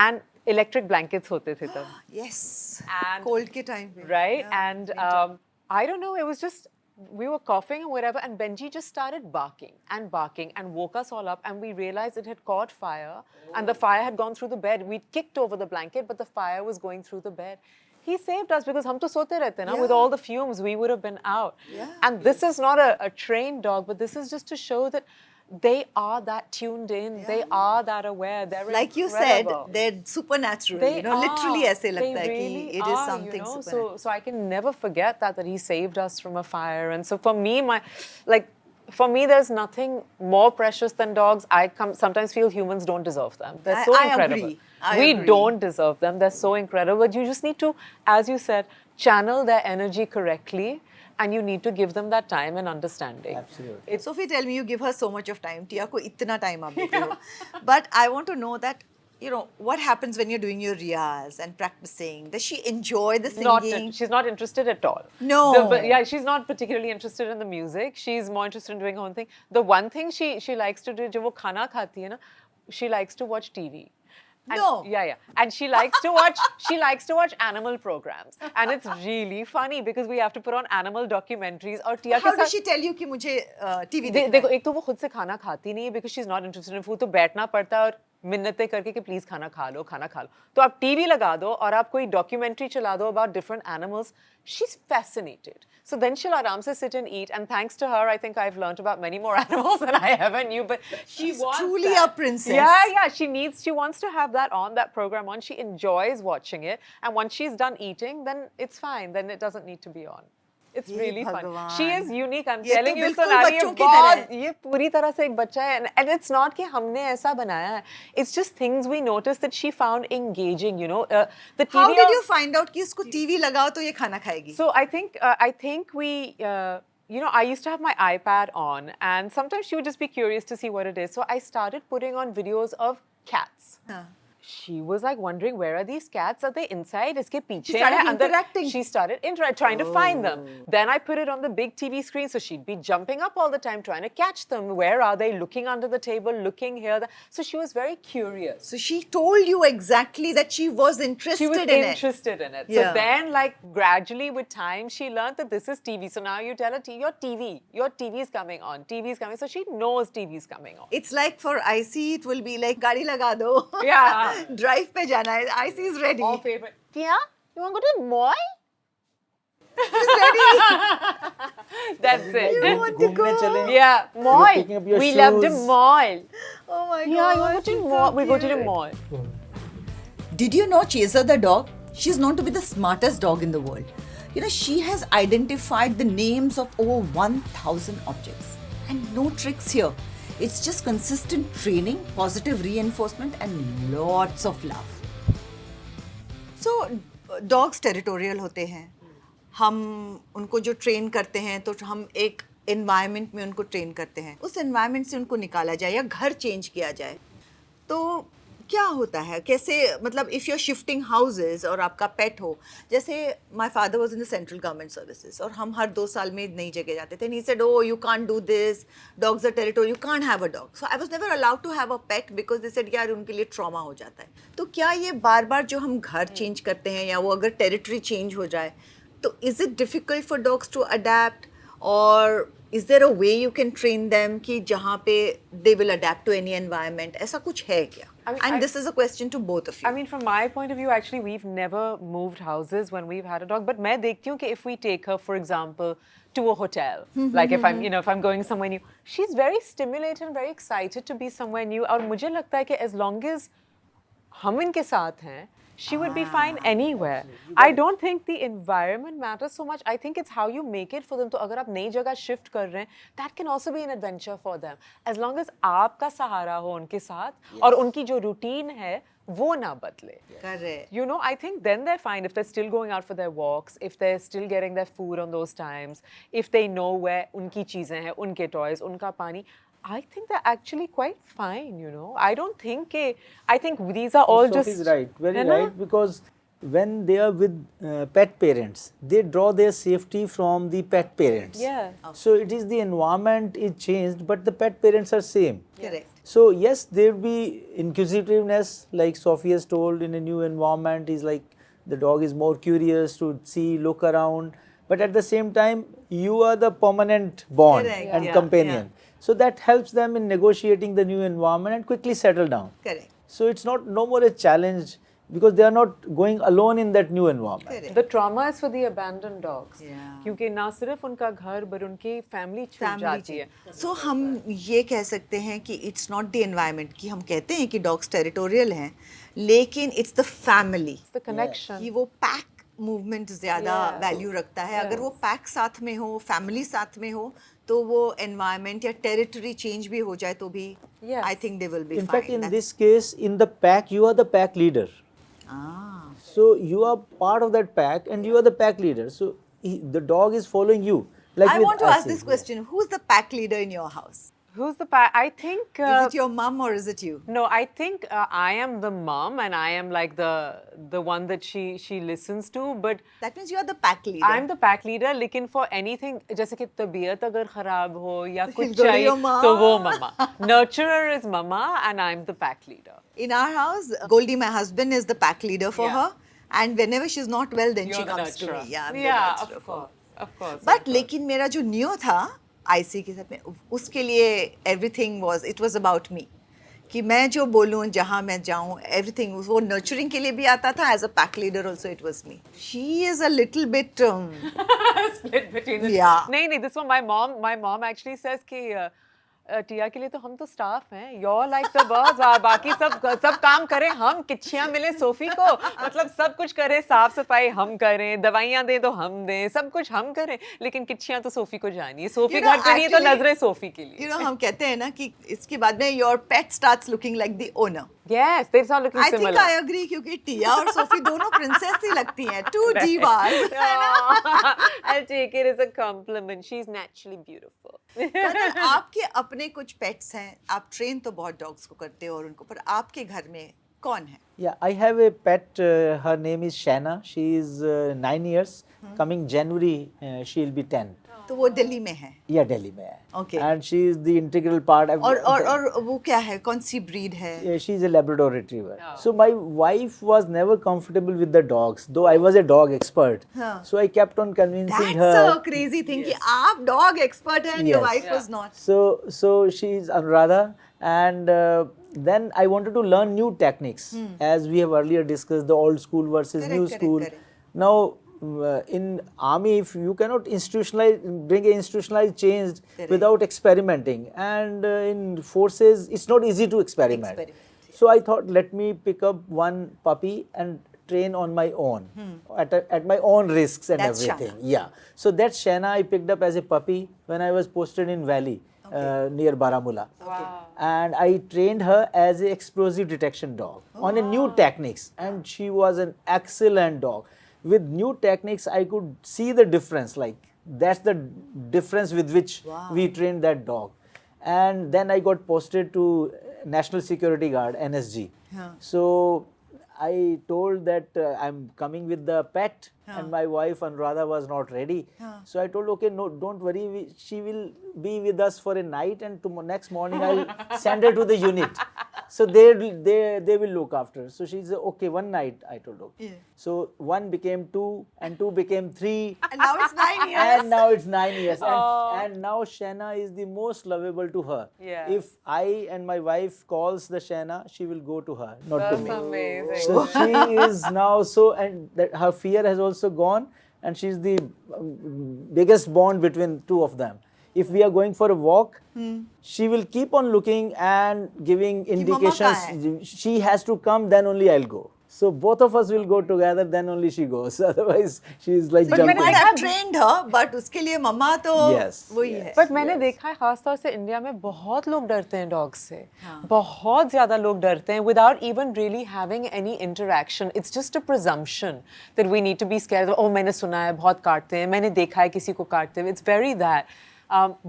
[SPEAKER 3] and electric blankets होते थे तब.
[SPEAKER 1] Yes.
[SPEAKER 3] And-
[SPEAKER 1] Cold के time पे.
[SPEAKER 3] Right?
[SPEAKER 1] Yeah,
[SPEAKER 3] And
[SPEAKER 1] winter.
[SPEAKER 3] I don't know, it was just, we were coughing and whatever, and Benji just started barking and woke us all up, and we realized it had caught fire, and the fire had gone through the bed. We'd kicked over the blanket, but the fire was going through the bed. He saved us because हम तो सोते रहते ना, with
[SPEAKER 1] Yeah.
[SPEAKER 3] all the fumes, we would have been out.
[SPEAKER 1] Yeah.
[SPEAKER 3] And this is not a trained dog, but this is just to show that they are that tuned in, they are that aware, they're
[SPEAKER 1] Like you said,
[SPEAKER 3] incredible.
[SPEAKER 1] they're supernatural.
[SPEAKER 3] They
[SPEAKER 1] you know, literally
[SPEAKER 3] are.
[SPEAKER 1] ऐसे लगता
[SPEAKER 3] They
[SPEAKER 1] है
[SPEAKER 3] really
[SPEAKER 1] कि it is
[SPEAKER 3] are,
[SPEAKER 1] something
[SPEAKER 3] you know?
[SPEAKER 1] supernatural.
[SPEAKER 3] So I can never forget that he saved us from a fire. And so for me, for me, there's nothing more precious than dogs. I sometimes feel humans don't deserve them. They're so
[SPEAKER 1] I
[SPEAKER 3] incredible.
[SPEAKER 1] agree. I
[SPEAKER 3] We
[SPEAKER 1] agree.
[SPEAKER 3] don't deserve them. They're so incredible. But you just need to, as you said, channel their energy correctly, and you need to give them that time and understanding.
[SPEAKER 2] Absolutely.
[SPEAKER 1] Sophie, tell me, you give her so much of time. Tia को इतना time आप देते हो. But I want to know that, you know, what happens when you're doing your riyaz and practicing? Does she enjoy the singing?
[SPEAKER 3] She's not interested at all.
[SPEAKER 1] No.
[SPEAKER 3] Yeah, she's not particularly interested in the music. She's more interested in doing her own thing. The one thing she likes to do, जब वो खाना खाती है ना, she likes to watch TV. And,
[SPEAKER 1] No.
[SPEAKER 3] Yeah. And she likes to watch animal programs. And it's really funny because we have to put on animal documentaries. और टिया
[SPEAKER 1] How
[SPEAKER 3] के
[SPEAKER 1] does
[SPEAKER 3] साथ
[SPEAKER 1] she tell you कि मुझे TV देखना
[SPEAKER 3] देखो,
[SPEAKER 1] है?
[SPEAKER 3] एक तो वो खुद से खाना खाती नहीं है because she's not interested in food. तो बैठना पड़ता है और मिन्नतें करके कि प्लीज खाना खा लो. तो आप टीवी लगा दो और आप कोई डॉक्यूमेंट्री चला दो about different animals. She's fascinated. So then she'll आराम से sit and eat. And thanks to her, I think I've learned about many more animals than I ever knew. But
[SPEAKER 1] She's
[SPEAKER 3] wants
[SPEAKER 1] truly
[SPEAKER 3] that.
[SPEAKER 1] a princess.
[SPEAKER 3] Yeah. She wants to have that program on. She enjoys watching it. And once she's done eating, then it's fine. Then it doesn't need to be on. It's
[SPEAKER 1] hey
[SPEAKER 3] really fun.
[SPEAKER 1] भगवान।
[SPEAKER 3] She is unique. I'm
[SPEAKER 1] ये तो
[SPEAKER 3] telling you,
[SPEAKER 1] बिल्कुल
[SPEAKER 3] सोनाली,
[SPEAKER 1] बच्चों की तरह है।
[SPEAKER 3] ये पूरी तरह से एक बच्चा है, and it's not कि हमने ऐसा बनाया है. It's just things we noticed that she found engaging. You know, the TV.
[SPEAKER 1] How did you find out कि इसको टीवी लगाओ तो ये खाना खाएगी?
[SPEAKER 3] So I think we, you know, I used to have my iPad on, and sometimes she would just be curious to see what it is. So I started putting on videos of cats.
[SPEAKER 1] हाँ.
[SPEAKER 3] She was like wondering, where are these cats? Are they inside? Iske piche
[SPEAKER 1] She started
[SPEAKER 3] hai, andar.
[SPEAKER 1] interacting.
[SPEAKER 3] She started trying to find them. Then I put it on the big TV screen, so she'd be jumping up all the time trying to catch them. Where are they? Looking under the table, looking here. So she was very curious.
[SPEAKER 1] So she told you exactly that she was interested
[SPEAKER 3] She was
[SPEAKER 1] in it.
[SPEAKER 3] interested in it.
[SPEAKER 1] Yeah.
[SPEAKER 3] So then, like, gradually with time, she learned that this is TV. So now you tell her, your TV is coming on. TV is coming. So she knows TV is coming on.
[SPEAKER 1] It's like for IC, it will be like गाड़ी लगा दो.
[SPEAKER 3] Yeah.
[SPEAKER 1] Drive पे जाना है. IC is ready.
[SPEAKER 3] All favorite. Tia, you want to go to the mall?
[SPEAKER 1] She's ready.
[SPEAKER 3] That's it.
[SPEAKER 1] You want to go?
[SPEAKER 2] घूमने चले
[SPEAKER 3] Yeah,
[SPEAKER 2] You're
[SPEAKER 3] mall.
[SPEAKER 2] picking up your
[SPEAKER 3] We loved the
[SPEAKER 2] shoes.
[SPEAKER 3] mall.
[SPEAKER 1] Oh my god.
[SPEAKER 3] Yeah, you want to go to
[SPEAKER 1] she's
[SPEAKER 3] the mall?
[SPEAKER 1] so
[SPEAKER 3] We go to the
[SPEAKER 1] cute.
[SPEAKER 3] mall.
[SPEAKER 1] Did you know Chaser the dog? She's known to be the smartest dog in the world. You know, she has identified the names of over 1,000 objects. And no tricks here. It's just consistent training, positive reinforcement, and lots of love. So, dogs territorial होते हैं. हम उनको जो train करते हैं तो हम एक एनवायरनमेंट में उनको ट्रेन करते हैं. उस एनवायरनमेंट से उनको निकाला जाए या घर चेंज किया जाए तो क्या होता है, कैसे, मतलब if you are shifting houses और आपका पेट हो, जैसे my father was in the central government services और हम हर 2 साल में नई जगह जाते थे. He said, oh you can't do this, dogs are territory, you can't have a dog. So I was never allowed to have a pet because they said यार उनके लिए ट्रॉमा हो जाता है. तो क्या ये बार बार जो हम घर चेंज करते हैं या वो अगर टेरिटरी चेंज हो जाए तो is it difficult for dogs to adapt, और is there a way you can train them कि जहाँ पे they will adapt to any environment? ऐसा कुछ है क्या?
[SPEAKER 3] I mean,
[SPEAKER 1] And this is a question to both of you.
[SPEAKER 3] I mean, from my point of view, actually, we've never moved houses when we've had a dog. But मैं देखती हूँ कि if we take her, for example, to a hotel, like if I'm, you know, if I'm going somewhere new, she's very stimulated and very excited to be somewhere new. और मुझे लगता है कि as long as हम इनके साथ हैं, she would be fine anywhere. I don't think the environment matters so much. I think it's how you make it for them. तो अगर आप नई जगह shift कर रहे हैं, that can also be an adventure for them. As long as आपका सहारा हो उनके साथ और उनकी जो routine है वो ना बदले.
[SPEAKER 1] Correct.
[SPEAKER 3] You know, I think then they're fine if they're still going out for their walks, if they're still getting their food on those times, if they know where उनकी चीजें हैं, उनके toys, उनका पानी. I think they're actually quite fine, you know. I don't think I think these are all just.
[SPEAKER 2] Sophie's right, very
[SPEAKER 3] है ना?
[SPEAKER 2] right, because when they are with pet parents, they draw their safety from the pet parents.
[SPEAKER 3] Yes.
[SPEAKER 2] So it is the environment is changed, but the pet parents are same.
[SPEAKER 1] Correct.
[SPEAKER 2] So yes, there will be inquisitiveness, like Sophie has told, in a new environment. Is like the dog is more curious to see, look around, but at the same time, you are the permanent bond
[SPEAKER 1] Correct.
[SPEAKER 2] and
[SPEAKER 1] Yeah,
[SPEAKER 2] companion. So that helps them in negotiating the new environment and quickly settle down.
[SPEAKER 1] Correct.
[SPEAKER 2] So it's not no more a challenge because they are not going alone in that new environment.
[SPEAKER 1] Correct.
[SPEAKER 3] The trauma is for the abandoned dogs.
[SPEAKER 1] Yeah.
[SPEAKER 3] क्योंकि ना सिर्फ उनका घर पर उनकी family छूट जाती है.
[SPEAKER 1] सो हम ये कह सकते हैं कि इट्स नॉट द एनवायरनमेंट, कि हम कहते हैं कि डॉग्स टेरिटोरियल हैं, लेकिन it's the family,
[SPEAKER 3] It's the connection.
[SPEAKER 1] कि वो पैक मूवमेंट ज़्यादा
[SPEAKER 3] Yes.
[SPEAKER 1] वैल्यू रखता है. अगर
[SPEAKER 3] Yes.
[SPEAKER 1] वो पैक साथ में हो, फैमिली साथ में हो, तो वो एनवायरनमेंट या टेरिटरी चेंज भी हो जाए तो भी
[SPEAKER 3] Yes.
[SPEAKER 1] I think they will be
[SPEAKER 2] In
[SPEAKER 1] fine.
[SPEAKER 2] fact, in this case, in the pack, you are the pack leader. So you are part of that pack and you are the pack leader. So the dog is following you. Like
[SPEAKER 1] I
[SPEAKER 2] with
[SPEAKER 1] want to ask
[SPEAKER 2] Asi.
[SPEAKER 1] this question: who's the pack leader in your house?
[SPEAKER 3] Who's the pack? I think.
[SPEAKER 1] Is it your mum or is it you?
[SPEAKER 3] No, I think I am the mom and I am like the one that she listens to. But
[SPEAKER 1] That means you are the pack leader.
[SPEAKER 3] I'm the pack leader. लेकिन for anything, जैसे कि तबीयत अगर खराब हो या
[SPEAKER 1] तो
[SPEAKER 3] कुछ
[SPEAKER 1] she'll go to
[SPEAKER 3] चाहिए
[SPEAKER 1] your mom.
[SPEAKER 3] तो वो मम्मा. Nurturer is mama and I'm the pack leader.
[SPEAKER 1] In our house, Goldie, my husband, is the pack leader for
[SPEAKER 3] Yeah.
[SPEAKER 1] her. And whenever she's not well, then
[SPEAKER 3] You're
[SPEAKER 1] she
[SPEAKER 3] the
[SPEAKER 1] comes to
[SPEAKER 3] nurturer.
[SPEAKER 1] me. Yeah, I'm the
[SPEAKER 3] yeah,
[SPEAKER 1] nurturer
[SPEAKER 3] of
[SPEAKER 1] for her.
[SPEAKER 3] course, of course.
[SPEAKER 1] But लेकिन मेरा जो neo था IC के साथ में, उसके लिए everything was, it was about me. कि मैं जो बोलूँ, जहाँ मैं जाऊँ, everything, वो nurturing के लिए भी आता था, as a pack leader also it was me. She is a little bit,
[SPEAKER 3] split between the
[SPEAKER 1] Yeah.
[SPEAKER 3] नहीं, this one my mom actually says कि टिया के लिए तो हम तो स्टाफ हैं, योर लाइक द बॉस, बाकी सब काम करें हम, किच्छियाँ मिले सोफी को, मतलब सब कुछ करें, साफ सफाई हम करें, दवाइयाँ दें तो हम दें, सब कुछ हम करें, लेकिन किच्छियाँ तो सोफी को जानी है, सोफी घर पे नहीं है तो नजरें सोफी के लिए।
[SPEAKER 1] हम कहते हैं ना कि इसके बाद में your pet starts looking like the owner.
[SPEAKER 3] Yes, they start looking
[SPEAKER 1] I
[SPEAKER 3] similar.
[SPEAKER 1] think I agree क्योंकि टिया और सोफी दोनों प्रिंसेस ही लगती हैं, two divas।
[SPEAKER 3] I'll take it as a compliment. She's naturally beautiful.
[SPEAKER 1] पर आपके अपने कुछ पेट्स हैं, आप ट्रेन तो बहुत डॉग्स को करते हो और उनको, पर आपके घर में कौन है?
[SPEAKER 2] Yeah, I have a pet. Her name is Shana. She is 9 years. Coming January, she'll be 10.
[SPEAKER 1] तो वो दिल्ली में है।
[SPEAKER 2] Yeah, Delhi में है.
[SPEAKER 1] Okay.
[SPEAKER 2] And she is the integral part.
[SPEAKER 1] और वो क्या है, कौन सी ब्रीड है?
[SPEAKER 2] Yeah, she is a Labrador Retriever. So my wife was never comfortable with the dogs, though I was a dog expert. So I kept on convincing her.
[SPEAKER 1] That's a crazy thing कि आप dog expert हैं and your
[SPEAKER 2] Yes.
[SPEAKER 1] wife was not.
[SPEAKER 2] So she is Anuradha, and then I wanted to learn new techniques, as we have earlier discussed, the old school versus
[SPEAKER 1] Correct,
[SPEAKER 2] new
[SPEAKER 1] correct,
[SPEAKER 2] school.
[SPEAKER 1] correct.
[SPEAKER 2] Now, in army, if you cannot bring a institutionalized change
[SPEAKER 1] Correct.
[SPEAKER 2] without experimenting, and in forces, it's not easy to experiment.
[SPEAKER 1] Experiment,
[SPEAKER 2] So I thought, let me pick up one puppy and train on my own, at my own risks and
[SPEAKER 1] That's
[SPEAKER 2] everything.
[SPEAKER 1] Shana.
[SPEAKER 2] Yeah. So that Shana I picked up as a puppy when I was posted in Valley, near Baramulla.
[SPEAKER 3] Wow.
[SPEAKER 2] And I trained her as an explosive detection dog on a new techniques, and she was an excellent dog. With new techniques, I could see the difference. Like that's the difference with which we trained that dog. And then I got posted to National Security Guard (NSG). So I told that I'm coming with the pet, and my wife Anuradha was not ready. So I told, okay, no, don't worry, she will be with us for a night, and next morning I'll send her to the unit. So they will look after. So she said, okay, one night. I told, okay.
[SPEAKER 1] Yeah.
[SPEAKER 2] So 1 became 2, and 2 became 3.
[SPEAKER 1] And now it's 9 years.
[SPEAKER 2] And now it's 9 years. And now Shana is the most lovable to her.
[SPEAKER 3] Yeah.
[SPEAKER 2] If I and my wife calls the Shana, she will go to her, not
[SPEAKER 3] That's
[SPEAKER 2] to me.
[SPEAKER 3] amazing.
[SPEAKER 2] So she is now so, and that her fear has also gone, and she's the biggest bond between two of them. If we are going for a walk, she will keep on looking and giving
[SPEAKER 1] mama
[SPEAKER 2] indications. She has to come, then only I'll go. So both of us will go together, then only she goes. Otherwise, she is like
[SPEAKER 1] But
[SPEAKER 2] jumping.
[SPEAKER 1] you might have trained her, but उसके लिए मम्मा तो
[SPEAKER 2] Yes,
[SPEAKER 1] वही
[SPEAKER 2] yes.
[SPEAKER 1] है।
[SPEAKER 3] But मैंने देखा है खासतौर से इंडिया में बहुत लोग डरते हैं डॉग से, बहुत ज्यादा लोग डरते हैं without even really having any interaction. It's just a presumption that we need to be scared. Oh मैंने सुना है बहुत काटते हैं, मैंने देखा है किसी को काटते हुए. It's very that.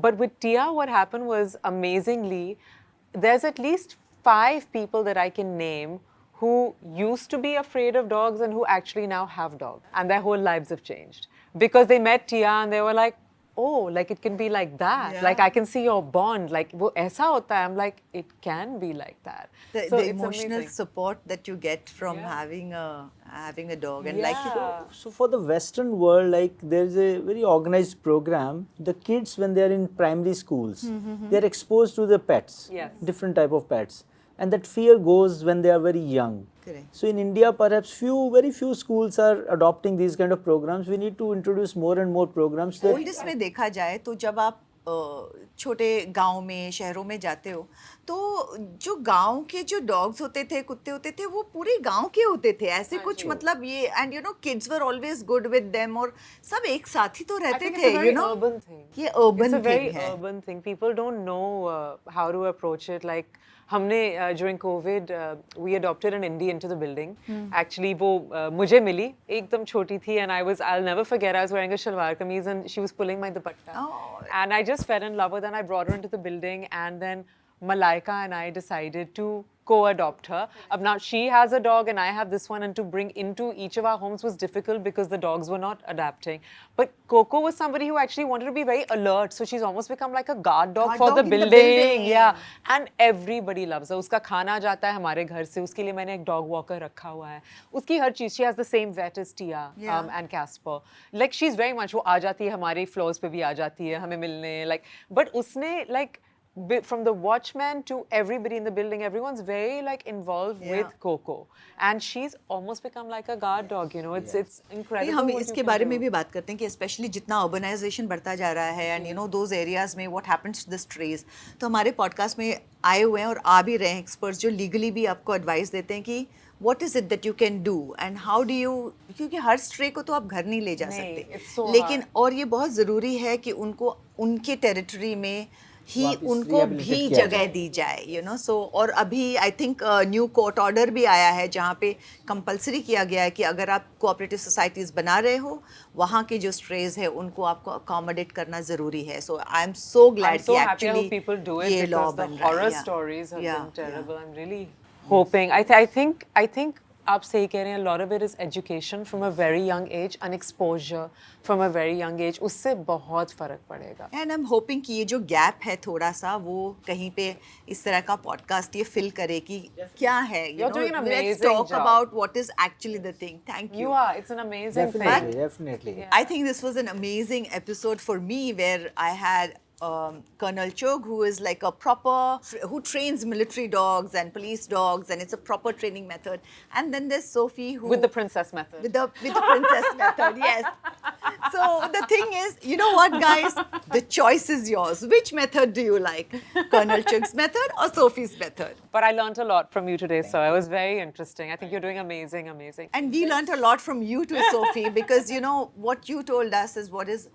[SPEAKER 3] But with Tia, what happened was amazingly, there's at least 5 people that I can name who used to be afraid of dogs and who actually now have dogs. And their whole lives have changed. Because they met Tia and they were like, oh, like it can be like that.
[SPEAKER 1] Yeah.
[SPEAKER 3] Like I can see your bond. Like, wo aisa hota hai. I'm like, it can be like that.
[SPEAKER 1] The
[SPEAKER 3] So it's
[SPEAKER 1] emotional
[SPEAKER 3] amazing.
[SPEAKER 1] support that you get from having a dog, and like
[SPEAKER 3] Yeah.
[SPEAKER 2] So for the Western world, like there's a very organized program. The kids, when they are in primary schools, they are exposed to the pets,
[SPEAKER 3] Yes.
[SPEAKER 2] different type of pets, and that fear goes when they are very young.
[SPEAKER 1] Correct.
[SPEAKER 2] So in India, perhaps very few schools are adopting these kind of programs. We need to introduce more and more programs. That
[SPEAKER 1] oldest में देखा जाए तो जब आप छोटे गांव में शहरों में जाते हो तो जो गांव के जो डॉग्स होते थे, कुत्ते होते थे, वो पूरे गांव के होते थे. ऐसे कुछ मतलब ये, and you no kids were always good with them, और सब एक साथ ही तो
[SPEAKER 3] I
[SPEAKER 1] रहते
[SPEAKER 3] think
[SPEAKER 1] थे,
[SPEAKER 3] it's a very
[SPEAKER 1] you know.
[SPEAKER 3] urban thing.
[SPEAKER 1] ये
[SPEAKER 3] It's
[SPEAKER 1] urban
[SPEAKER 3] a very
[SPEAKER 1] thing है.
[SPEAKER 3] urban thing. People don't know how to approach it. Like हमने during COVID we adopted an indie into the building. Actually वो मुझे मिली, एकदम छोटी थी, and I'll never forget, I was wearing a shalwar kameez and she was pulling my dupatta.
[SPEAKER 1] Oh.
[SPEAKER 3] And I just fell in love with her and I brought her into the building, and then Malaika and I decided to co-adopt her. Now she has a dog and I have this one, and to bring into each of our homes was difficult because the dogs were not adapting. But Coco was somebody who actually wanted to be very alert, so she's almost become like a guard dog
[SPEAKER 1] Guard
[SPEAKER 3] for
[SPEAKER 1] dog
[SPEAKER 3] the
[SPEAKER 1] in the
[SPEAKER 3] building.
[SPEAKER 1] building.
[SPEAKER 3] Yeah, and everybody loves her. उसका खाना जाता है हमारे घर से, उसके लिए मैंने एक dog walker रखा हुआ है. उसकी हर चीज, she has the same vet as Tia and Casper. Like she's very much, वो आ जाती है हमारे floors पे भी आ जाती है हमें मिलने. Like, but उसने like from the watchman to everybody in the building, everyone's very like involved
[SPEAKER 1] Yeah.
[SPEAKER 3] with Coco, and she's almost become like a guard dog. You know, it's
[SPEAKER 1] नहीं,
[SPEAKER 3] incredible.
[SPEAKER 1] हम
[SPEAKER 3] what you
[SPEAKER 1] इसके
[SPEAKER 3] can
[SPEAKER 1] बारे
[SPEAKER 3] do.
[SPEAKER 1] में भी बात करते हैं कि स्पेशली जितना अर्बनाइजेशन बढ़ता जा रहा है and you know those areas में what happens to the strays, तो हमारे पॉडकास्ट में आए हुए हैं और आ भी रहे हैं एक्सपर्ट्स जो लीगली भी आपको एडवाइस देते हैं कि what is it that you can do and how do you, क्योंकि हर स्ट्रे को तो आप घर नहीं ले जा
[SPEAKER 3] नहीं,
[SPEAKER 1] सकते,
[SPEAKER 3] it's so
[SPEAKER 1] लेकिन
[SPEAKER 3] hard.
[SPEAKER 1] और ये बहुत ज़रूरी है कि उनको उनके टेरिटरी में ही
[SPEAKER 2] वापस
[SPEAKER 1] उनको
[SPEAKER 2] rehabilitate
[SPEAKER 1] भी
[SPEAKER 2] किया
[SPEAKER 1] जगह दी जाए, यू नो. सो और अभी I think new court order भी आया है जहाँ पे कंपलसरी किया गया है कि अगर आप कोऑपरेटिव सोसाइटीज़ बना रहे हो, वहाँ के जो स्ट्रेज है उनको आपको अकोमोडेट करना ज़रूरी है. So I am so
[SPEAKER 3] I'm
[SPEAKER 1] glad
[SPEAKER 3] so
[SPEAKER 1] कि
[SPEAKER 3] happy how
[SPEAKER 1] actually
[SPEAKER 3] people do it
[SPEAKER 1] ये लॉ
[SPEAKER 3] because the
[SPEAKER 1] बन रहा है.
[SPEAKER 3] horror
[SPEAKER 1] Yeah.
[SPEAKER 3] stories have
[SPEAKER 1] Yeah,
[SPEAKER 3] been terrible.
[SPEAKER 1] yeah.
[SPEAKER 3] I'm really hoping. I think आप सही कह रहे हैं. A lot of it is education from a very young age and exposure from a very young age. उससे बहुत फर्क पड़ेगा.
[SPEAKER 1] And I am hoping कि ये जो गैप है थोड़ा सा वो कहीं पे इस तरह का पॉडकास्ट ये फिल करे कि क्या है, you
[SPEAKER 3] You're doing
[SPEAKER 1] no,
[SPEAKER 3] an
[SPEAKER 1] let's
[SPEAKER 3] amazing
[SPEAKER 1] talk
[SPEAKER 3] job.
[SPEAKER 1] About what is actually the thing. Thank
[SPEAKER 3] You are. It's an amazing
[SPEAKER 2] Definitely,
[SPEAKER 3] thing.
[SPEAKER 2] definitely.
[SPEAKER 1] I think this was an amazing episode for me where I had Colonel Chog, who is like a proper, who trains military dogs and police dogs, and it's a proper training method. And then there's Sophie, who
[SPEAKER 3] With the princess method.
[SPEAKER 1] with the princess method, yes. So the thing is, you know what, guys? The choice is yours. Which method do you like? Colonel Chog's method or Sophie's method?
[SPEAKER 3] But I learnt a lot from you today, so it was very interesting. I think you're doing amazing, amazing.
[SPEAKER 1] And we learnt a lot from you too, Sophie, because you know what you told us is what is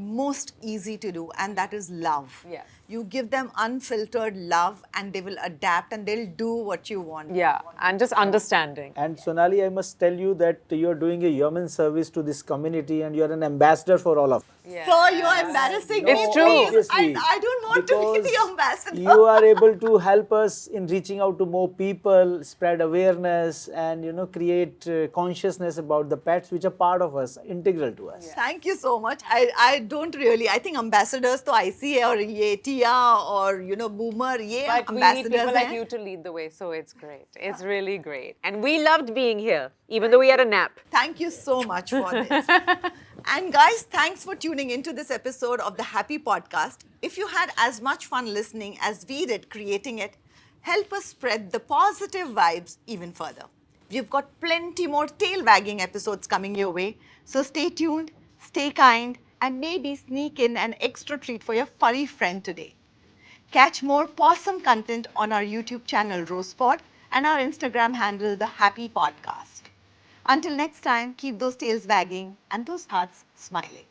[SPEAKER 1] most easy to do, and that is love.
[SPEAKER 3] Yes.
[SPEAKER 1] You give them unfiltered love and they will adapt and they'll do what you want.
[SPEAKER 3] Yeah, and just understanding.
[SPEAKER 2] And Sonali, I must tell you that you're doing a human service to this community and you're an ambassador for all of us.
[SPEAKER 3] Yeah.
[SPEAKER 1] So you're embarrassing
[SPEAKER 3] It's
[SPEAKER 1] me,
[SPEAKER 3] true.
[SPEAKER 1] please.
[SPEAKER 2] Obviously,
[SPEAKER 1] I don't want to be the
[SPEAKER 2] because
[SPEAKER 1] ambassador.
[SPEAKER 2] You are able to help us in reaching out to more people, spread awareness, and create consciousness about the pets, which are part of us, integral to us.
[SPEAKER 1] Thank you so much. I don't really. I think ambassadors तो IC है और ये Tia और you know Boomer ये
[SPEAKER 3] But we need
[SPEAKER 1] ambassadors
[SPEAKER 3] people like
[SPEAKER 1] हैं.
[SPEAKER 3] you to lead the way, so it's great. It's really great. And we loved being here, even though we had a nap.
[SPEAKER 1] Thank you so much for this. And guys, thanks for tuning into this episode of the Happy Podcast. If you had as much fun listening as we did creating it, help us spread the positive vibes even further. We've got plenty more tail wagging episodes coming your way, so stay tuned, stay kind, and maybe sneak in an extra treat for your furry friend today. Catch more awesome content on our YouTube channel Rosepod and our Instagram handle The Happy Podcast. Until next time, keep those tails wagging and those hearts smiling.